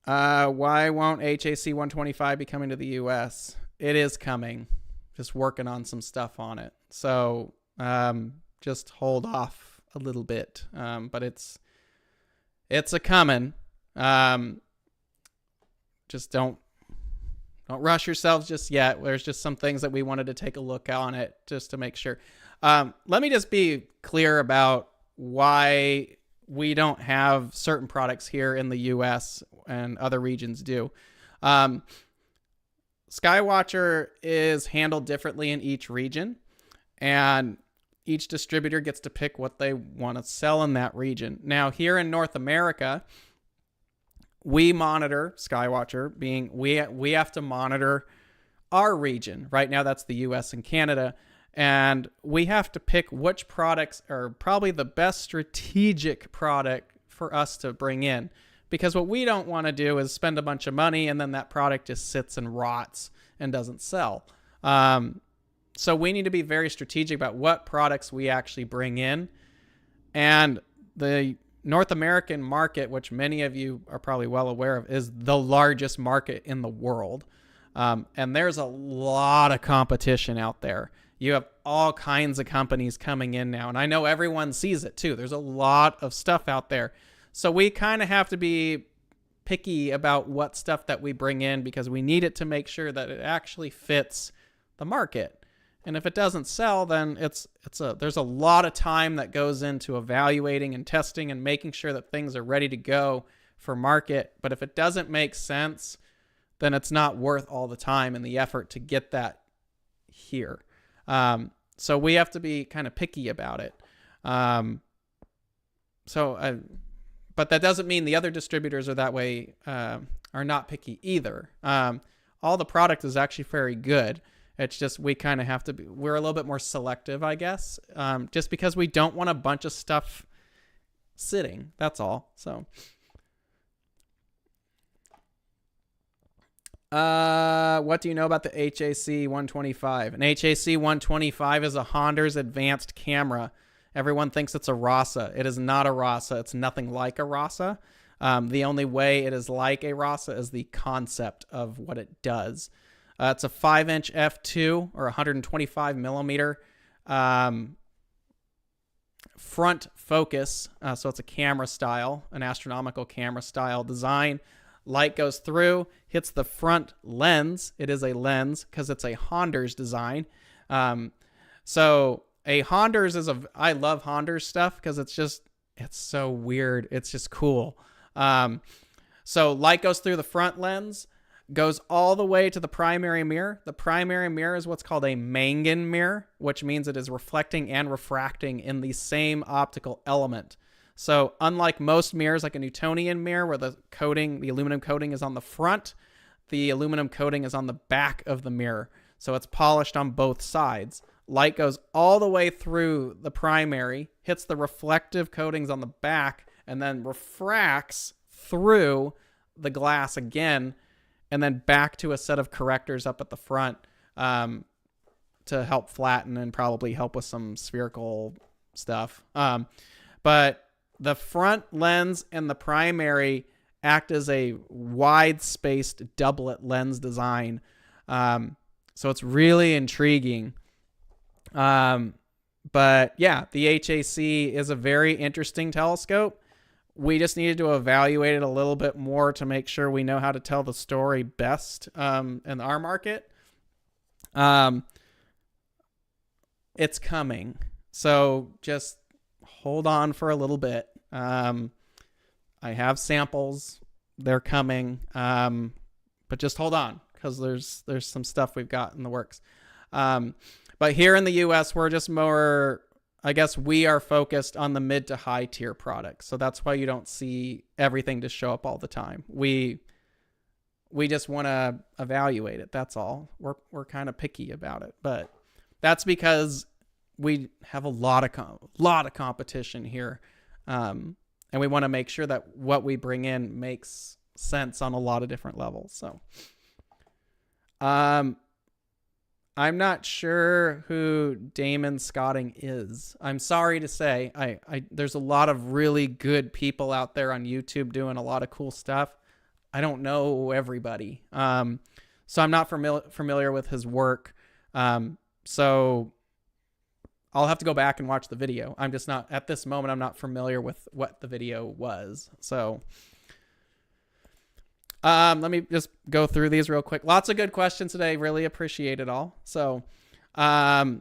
Why won't HAC 125 be coming to the U.S.? It is coming. Just working on some stuff on it. So just hold off a little bit. But it's a coming. Just don't rush yourselves just yet. There's just some things that we wanted to take a look on it just to make sure. Let me just be clear about why we don't have certain products here in the U.S. and other regions do. Skywatcher is handled differently in each region, and each distributor gets to pick what they want to sell in that region. Now, here in North America, we monitor, Skywatcher being, we have to monitor our region. Right now, that's the US and Canada. And we have to pick which products are probably the best strategic product for us to bring in. Because what we don't want to do is spend a bunch of money and then that product just sits and rots and doesn't sell. So we need to be very strategic about what products we actually bring in. And the North American market, which many of you are probably well aware of, is the largest market in the world. And there's a lot of competition out there. You have all kinds of companies coming in now. And I know everyone sees it too. There's a lot of stuff out there. So we kind of have to be picky about what stuff that we bring in because we need it to make sure that it actually fits the market. And if it doesn't sell, then there's a lot of time that goes into evaluating and testing and making sure that things are ready to go for market. But if it doesn't make sense, then it's not worth all the time and the effort to get that here. So we have to be kind of picky about it. But that doesn't mean the other distributors are that way, are not picky either. All the product is actually very good. It's just we kind of have to be, we're a little bit more selective, I guess, just because we don't want a bunch of stuff sitting. That's all. So, what do you know about the HAC 125? An HAC 125 is a Honder's advanced camera. Everyone thinks it's a RASA. It is not a RASA. It's nothing like a RASA. The only way it is like a RASA is the concept of what it does. It's a 5-inch f2 or 125 millimeter front focus. So it's a camera style, an astronomical camera style design. Light goes through, hits the front lens. It is a lens because it's a Honder's design. So a Honder's I love Honder's stuff because it's so weird. It's just cool. So light goes through the front lens, goes all the way to the primary mirror. The primary mirror is what's called a Mangan mirror, which means it is reflecting and refracting in the same optical element. So unlike most mirrors, like a Newtonian mirror where the aluminum coating is on the front, the aluminum coating is on the back of the mirror. So it's polished on both sides. Light goes all the way through the primary, hits the reflective coatings on the back, and then refracts through the glass again, and then back to a set of correctors up at the front to help flatten and probably help with some spherical stuff. But the front lens and the primary act as a wide-spaced doublet lens design. So it's really intriguing. But yeah, the HAC is a very interesting telescope. We just needed to evaluate it a little bit more to make sure we know how to tell the story best in our market. It's coming. So just hold on for a little bit. I have samples. They're coming. But just hold on because there's some stuff we've got in the works. But here in the US, we're just more, I guess we are focused on the mid to high tier products. So that's why you don't see everything just show up all the time. We just want to evaluate it. That's all. We're kind of picky about it, but that's because we have a lot of competition here. And we want to make sure that what we bring in makes sense on a lot of different levels. So, I'm not sure who Damon Scotting is. I'm sorry to say. There's a lot of really good people out there on YouTube doing a lot of cool stuff. I don't know everybody. So I'm not familiar with his work. So I'll have to go back and watch the video. I'm just not, at this moment, I'm not familiar with what the video was. So let me just go through these real quick. Lots of good questions today. Really appreciate it all. So, I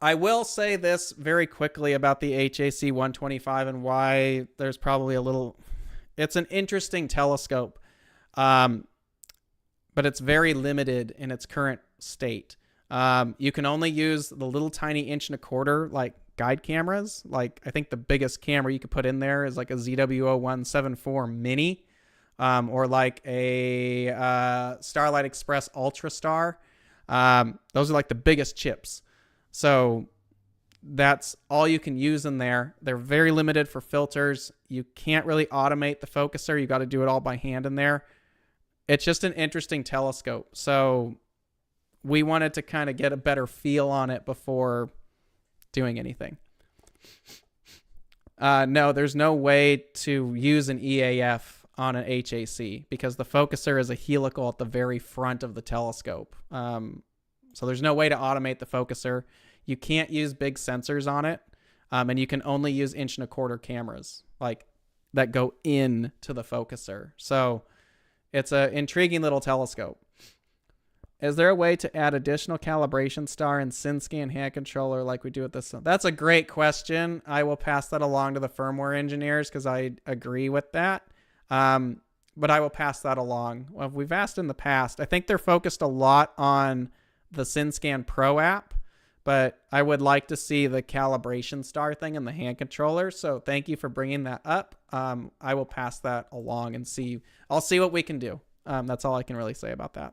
will say this very quickly about the HAC 125 and why there's probably it's an interesting telescope. But it's very limited in its current state. You can only use the little tiny 1.25" like guide cameras. Like I think the biggest camera you could put in there is like a ZW0174 mini, or like a Starlight Express Ultra Star. Those are like the biggest chips. So that's all you can use in there. They're very limited for filters. You can't really automate the focuser. You got to do it all by hand in there. It's just an interesting telescope. So we wanted to kind of get a better feel on it before doing anything. No, there's no way to use an EAF on an HAC because the focuser is a helical at the very front of the telescope. So there's no way to automate the focuser. You can't use big sensors on it, and you can only use 1.25" cameras. like that go into the focuser. So it's an intriguing little telescope. Is there a way to add additional calibration star and SynScan hand controller like we do with this? That's a great question. I will pass that along to the firmware engineers because I agree with that. But I will pass that along. Well, we've asked in the past. I think they're focused a lot on the SynScan Pro app, but I would like to see the calibration star thing in the hand controller. So thank you for bringing that up. I will pass that along and see. I'll see what we can do. That's all I can really say about that.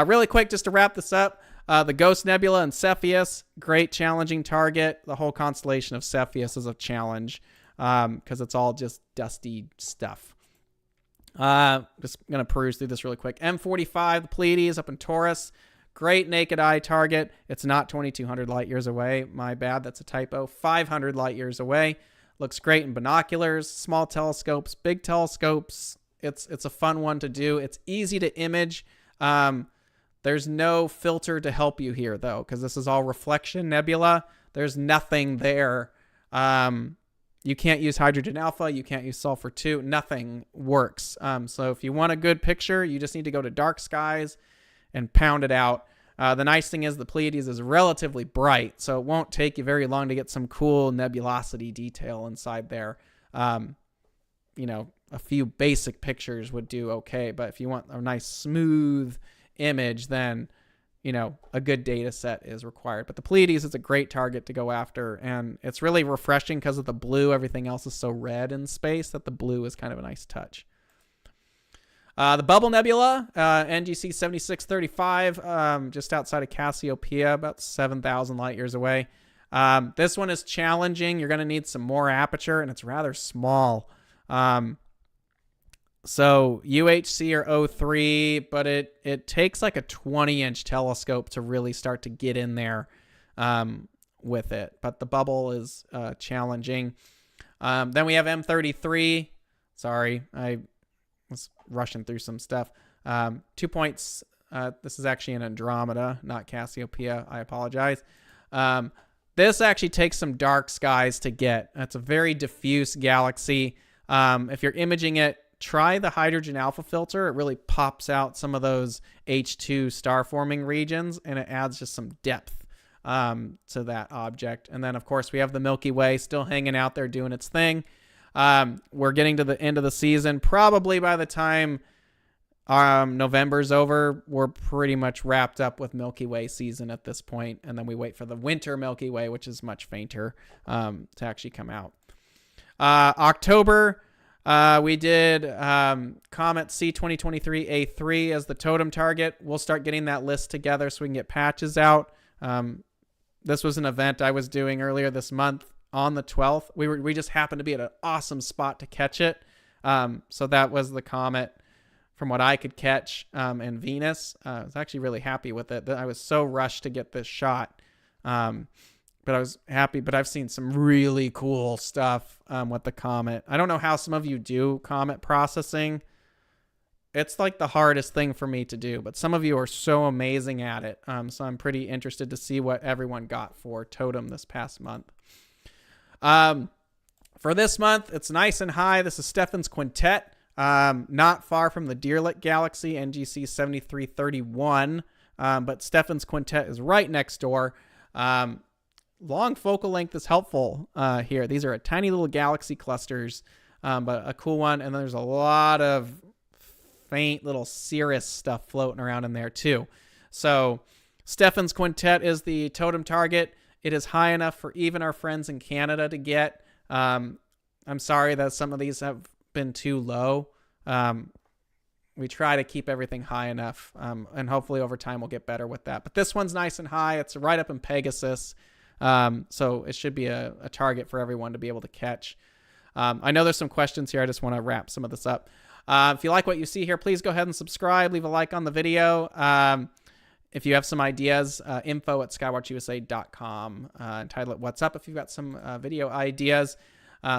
Really quick, just to wrap this up, the Ghost Nebula and Cepheus, great challenging target. The whole constellation of Cepheus is a challenge because it's all just dusty stuff. Just going to peruse through this really quick. M45, the Pleiades up in Taurus. Great naked eye target. It's not 2,200 light years away. My bad, that's a typo. 500 light years away. Looks great in binoculars, small telescopes, big telescopes. It's a fun one to do. It's easy to image. There's no filter to help you here, though, because this is all reflection nebula. There's nothing there. You can't use hydrogen alpha. You can't use sulfur 2. Nothing works. So if you want a good picture, you just need to go to dark skies and pound it out. The nice thing is the Pleiades is relatively bright, so it won't take you very long to get some cool nebulosity detail inside there. You know, a few basic pictures would do okay, but if you want a nice smooth image, then, you know, a good data set is required. But the Pleiades is a great target to go after, and it's really refreshing because of the blue. Everything else is so red in space that the blue is kind of a nice touch. The Bubble Nebula, NGC 7635, just outside of Cassiopeia, about 7,000 light years away. This one is challenging. You're going to need some more aperture, and it's rather small. So UHC or O3, but it takes like a 20-inch telescope to really start to get in there with it. But the Bubble is challenging. Then we have M33. Sorry, I was rushing through some stuff. 2 points. This is actually an Andromeda, not Cassiopeia. I apologize. This actually takes some dark skies to get. It's a very diffuse galaxy. If you're imaging it, try the hydrogen alpha filter. It really pops out some of those H2 star forming regions, and it adds just some depth to that object. And then, of course, we have the Milky Way still hanging out there doing its thing. We're getting to the end of the season. Probably by the time November's over, we're pretty much wrapped up with Milky Way season at this point. And then we wait for the winter Milky Way, which is much fainter, to actually come out. October, we did Comet C2023A3 as the totem target. We'll start getting that list together so we can get patches out. This was an event I was doing earlier this month on the 12th. We just happened to be at an awesome spot to catch it. So that was the comet from what I could catch, and Venus. I was actually really happy with it. I was so rushed to get this shot. But I was happy. But I've seen some really cool stuff with the comet. I don't know how some of you do comet processing. It's like the hardest thing for me to do, but some of you are so amazing at it. So I'm pretty interested to see what everyone got for Totem this past month. For this month, it's nice and high. This is Stephan's Quintet, not far from the Deerlit Galaxy, NGC 7331. But Stephan's Quintet is right next door. Long focal length is helpful here. These are tiny little galaxy clusters, but a cool one. And then there's a lot of faint little cirrus stuff floating around in there too. So Stephan's Quintet is the totem target. It is high enough for even our friends in Canada to get. I'm sorry that some of these have been too low. We try to keep everything high enough, and hopefully over time we'll get better with that. But this one's nice and high. It's right up in Pegasus. So it should be a target for everyone to be able to catch. I know there's some questions here. I just want to wrap some of this up. If you like what you see here, please go ahead and subscribe. Leave a like on the video. If you have some ideas, info@skywatchusa.com. Title it What's Up if you've got some video ideas.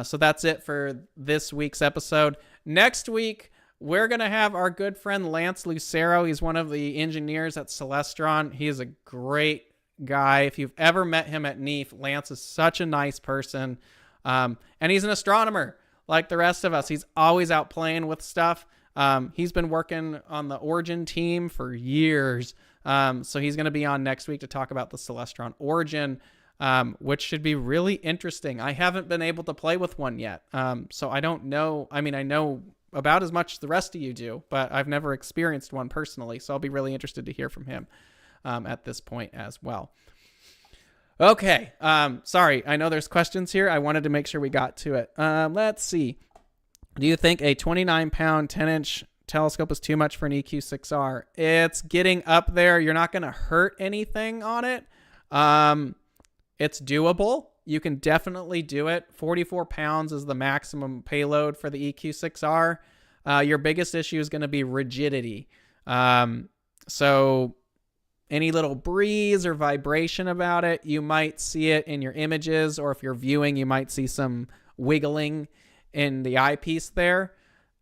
So that's it for this week's episode. Next week, we're going to have our good friend Lance Lucero. He's one of the engineers at Celestron. He is a great guy. If you've ever met him at NEAF, Lance is such a nice person. And he's an astronomer like the rest of us. He's always out playing with stuff. He's been working on the Origin team for years. So he's going to be on next week to talk about the Celestron Origin, which should be really interesting. I haven't been able to play with one yet. So I don't know. I mean, I know about as much as the rest of you do, but I've never experienced one personally. So I'll be really interested to hear from him at this point as well. Okay. Sorry. I know there's questions here. I wanted to make sure we got to it. Let's see. Do you think a 29-pound, 10-inch telescope is too much for an EQ6R? It's getting up there. You're not going to hurt anything on it. It's doable. You can definitely do it. 44 pounds is the maximum payload for the EQ6R. Your biggest issue is going to be rigidity. So any little breeze or vibration about it, you might see it in your images, or if you're viewing, you might see some wiggling in the eyepiece there.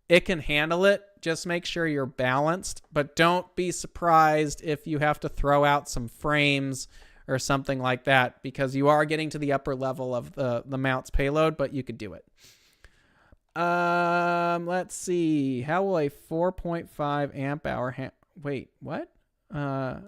It can handle it. Just make sure you're balanced, but don't be surprised if you have to throw out some frames or something like that, because you are getting to the upper level of the mount's payload, but you could do it. Let's see. How will a 4.5 amp hour wait, what? I'm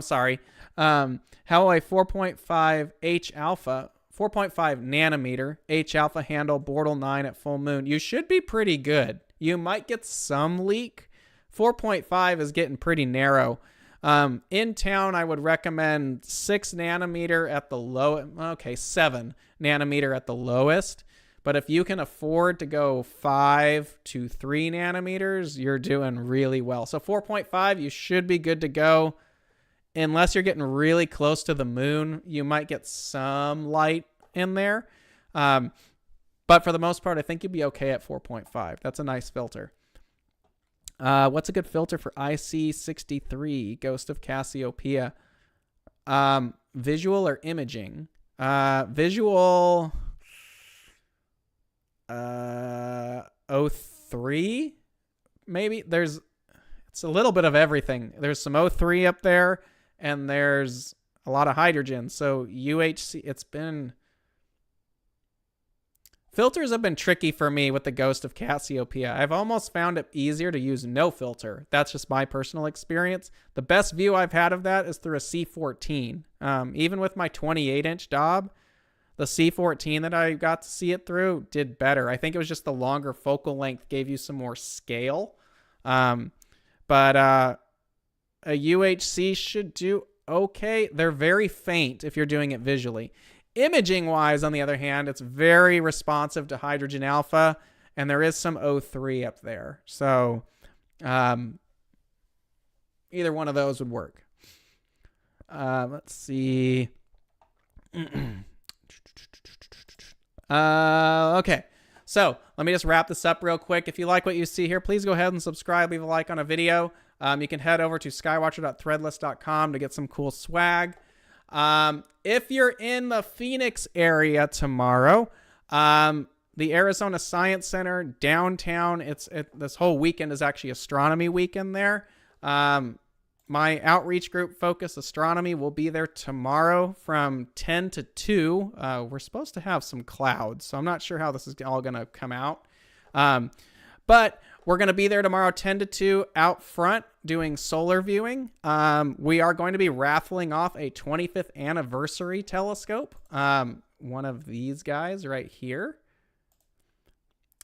sorry. How will a 4.5 H alpha 4.5 nanometer H alpha handle Bortle 9 at full moon? You should be pretty good. You might get some leak. 4.5 is getting pretty narrow. In town, I would recommend 6 nanometer at the low. Okay, 7 nanometer at the lowest. But if you can afford to go 5 to 3 nanometers, you're doing really well. So 4.5, you should be good to go. Unless you're getting really close to the moon, you might get some light in there. But for the most part, I think you'll be okay at 4.5. That's a nice filter. What's a good filter for IC63, Ghost of Cassiopeia? Visual or imaging? Visual, 03, maybe. It's a little bit of everything. There's some O3 up there, and there's a lot of hydrogen. So UHC, filters have been tricky for me with the Ghost of Cassiopeia. I've almost found it easier to use no filter. That's just my personal experience. The best view I've had of that is through a C14. Even with my 28-inch Dob, the C14 that I got to see it through did better. I think it was just the longer focal length gave you some more scale. But a UHC should do okay. They're very faint if you're doing it visually. Imaging wise, on the other hand, it's very responsive to hydrogen alpha, and there is some O3 up there. So either one of those would work. Let's see. Okay. So let me just wrap this up real quick. If you like what you see here, please go ahead and subscribe, leave a like on a video. You can head over to skywatcher.threadless.com to get some cool swag. If you're in the Phoenix area tomorrow, the Arizona Science Center downtown, this whole weekend is actually astronomy weekend there. My outreach group, Focus Astronomy, will be there tomorrow from 10 to 2. We're supposed to have some clouds, so I'm not sure how this is all going to come out. But we're going to be there tomorrow 10 to 2 out front doing solar viewing. We are going to be raffling off a 25th anniversary telescope. One of these guys right here.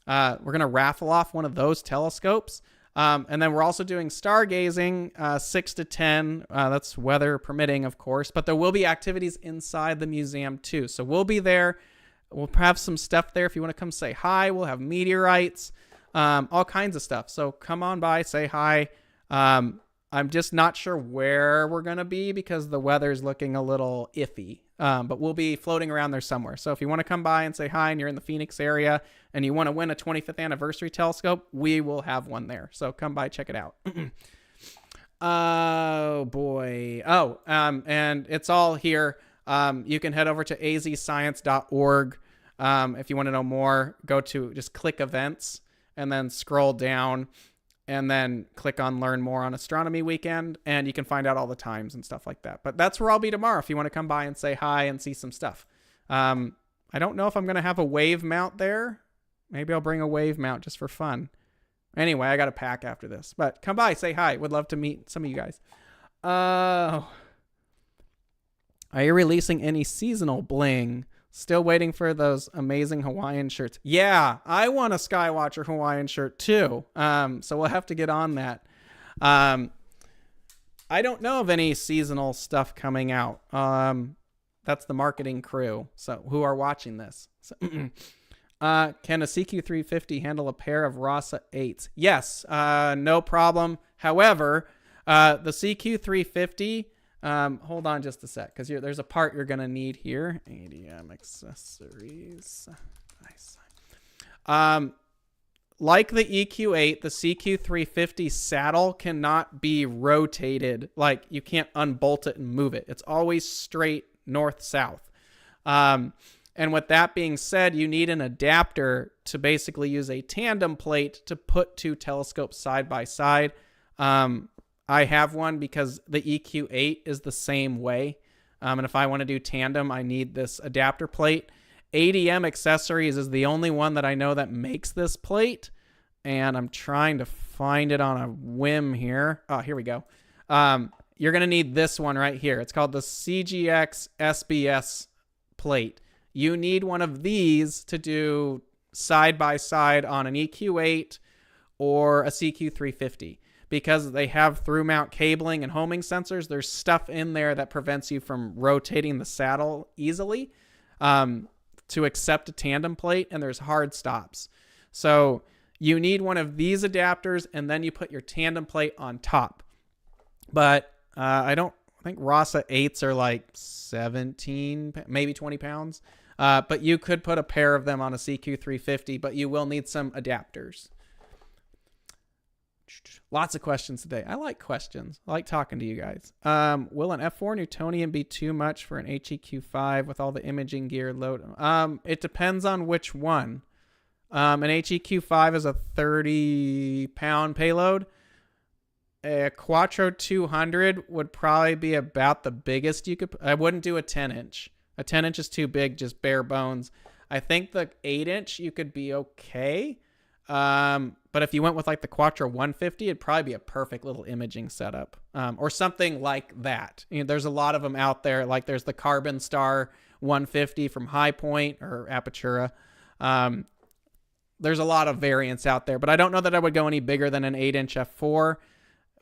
We're going to raffle off one of those telescopes. And then we're also doing stargazing 6 to 10. That's weather permitting, of course. But there will be activities inside the museum, too. So we'll be there. We'll have some stuff there if you want to come say hi. We'll have meteorites, all kinds of stuff. So come on by, say hi. I'm just not sure where we're going to be because the weather's looking a little iffy. But we'll be floating around there somewhere. So if you want to come by and say hi and you're in the Phoenix area and you want to win a 25th anniversary telescope, we will have one there. So come by, check it out. Oh, boy. And it's all here. You can head over to azscience.org. If you want to know more, just click events and then scroll down and then click on learn more on astronomy weekend, and you can find out all the times and stuff like that. But that's where I'll be tomorrow if you want to come by and say hi and see some stuff. I don't know if I'm going to have a wave mount there. Maybe I'll bring a wave mount just for fun. Anyway, I got to pack after this. But come by, say hi. Would love to meet some of you guys. Are you releasing any seasonal bling? Still waiting for those amazing Hawaiian shirts. Yeah, I want a Skywatcher Hawaiian shirt too. So we'll have to get on that. I don't know of any seasonal stuff coming out. That's the marketing crew, so who are watching this. So, can a CQ350 handle a pair of RASA 8s? Yes, no problem. However, the CQ350, hold on just a sec, because there's a part you're going to need here. ADM accessories. Nice. Like the EQ8, the CQ350 saddle cannot be rotated. Like, you can't unbolt it and move it. It's always straight north-south. And with that being said, you need an adapter to basically use a tandem plate to put two telescopes side by side. I have one because the EQ8 is the same way. And if I want to do tandem, I need this adapter plate. ADM Accessories is the only one that I know that makes this plate. And I'm trying to find it on a whim here. Oh, here we go. You're going to need this one right here. It's called the CGX SBS plate. You need one of these to do side by side on an EQ8 or a CQ350. Because they have through mount cabling and homing sensors, there's stuff in there that prevents you from rotating the saddle easily to accept a tandem plate, and there's hard stops. So you need one of these adapters, and then you put your tandem plate on top. But I think RASA 8s are like 17, maybe 20 pounds. But you could put a pair of them on a CQ350, but you will need some adapters. Lots of questions today. I like questions. I like talking to you guys. Will an F4 Newtonian be too much for an HEQ5 with all the imaging gear load? It depends on which one. An HEQ5 is a 30-pound payload. A Quattro 200 would probably be about the biggest you could. I wouldn't do a 10-inch. A 10-inch is too big, just bare bones. I think the 8-inch you could be okay. But if you went with like the Quattro 150, it'd probably be a perfect little imaging setup, or something like that. You know, there's a lot of them out there. Like there's the Carbon Star 150 from High Point or Apertura. There's a lot of variants out there, but I don't know that I would go any bigger than an 8-inch F4.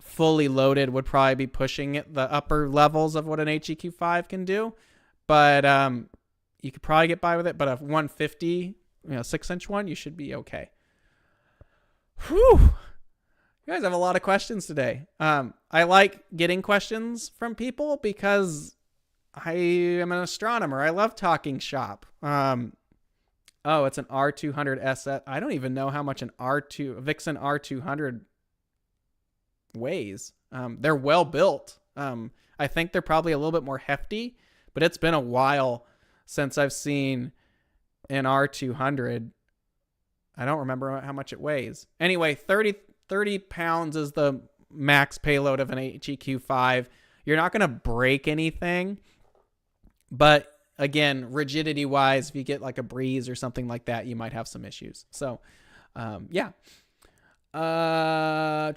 Fully loaded would probably be pushing it the upper levels of what an HEQ5 can do, but you could probably get by with it. But a 150, 6-inch one, you should be okay. Whew. You guys have a lot of questions today. I like getting questions from people because I am an astronomer. I love talking shop. Oh, it's an R200 SS. I don't even know how much an Vixen R200 weighs. They're well built. I think they're probably a little bit more hefty, but it's been a while since I've seen an R200. I don't remember how much it weighs. Anyway, 30 pounds is the max payload of an HEQ5. You're not going to break anything. But again, rigidity-wise, if you get like a breeze or something like that, you might have some issues. So, yeah. I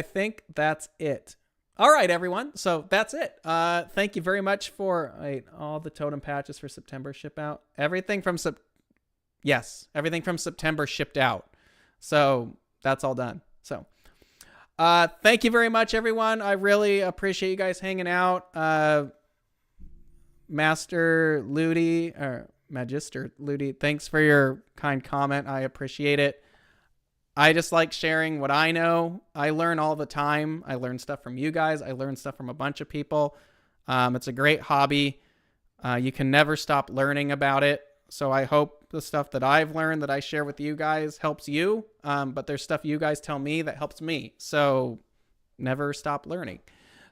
think that's it. All right, everyone. So that's it. Thank you very much for all the totem patches for September ship out. Everything from September shipped out. So that's all done. So thank you very much, everyone. I really appreciate you guys hanging out. Master Ludi or Magister Ludi, thanks for your kind comment. I appreciate it. I just like sharing what I know. I learn all the time. I learn stuff from you guys. I learn stuff from a bunch of people. It's a great hobby. You can never stop learning about it. So I hope the stuff that I've learned that I share with you guys helps you. But there's stuff you guys tell me that helps me. So never stop learning.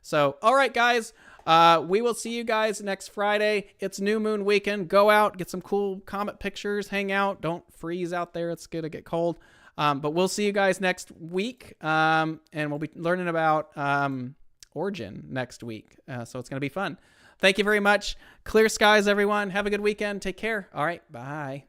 So, all right, guys, we will see you guys next Friday. It's New Moon weekend. Go out, get some cool comet pictures, hang out. Don't freeze out there. It's going to get cold. But we'll see you guys next week. And we'll be learning about Origin next week. So it's going to be fun. Thank you very much. Clear skies, everyone. Have a good weekend. Take care. All right. Bye.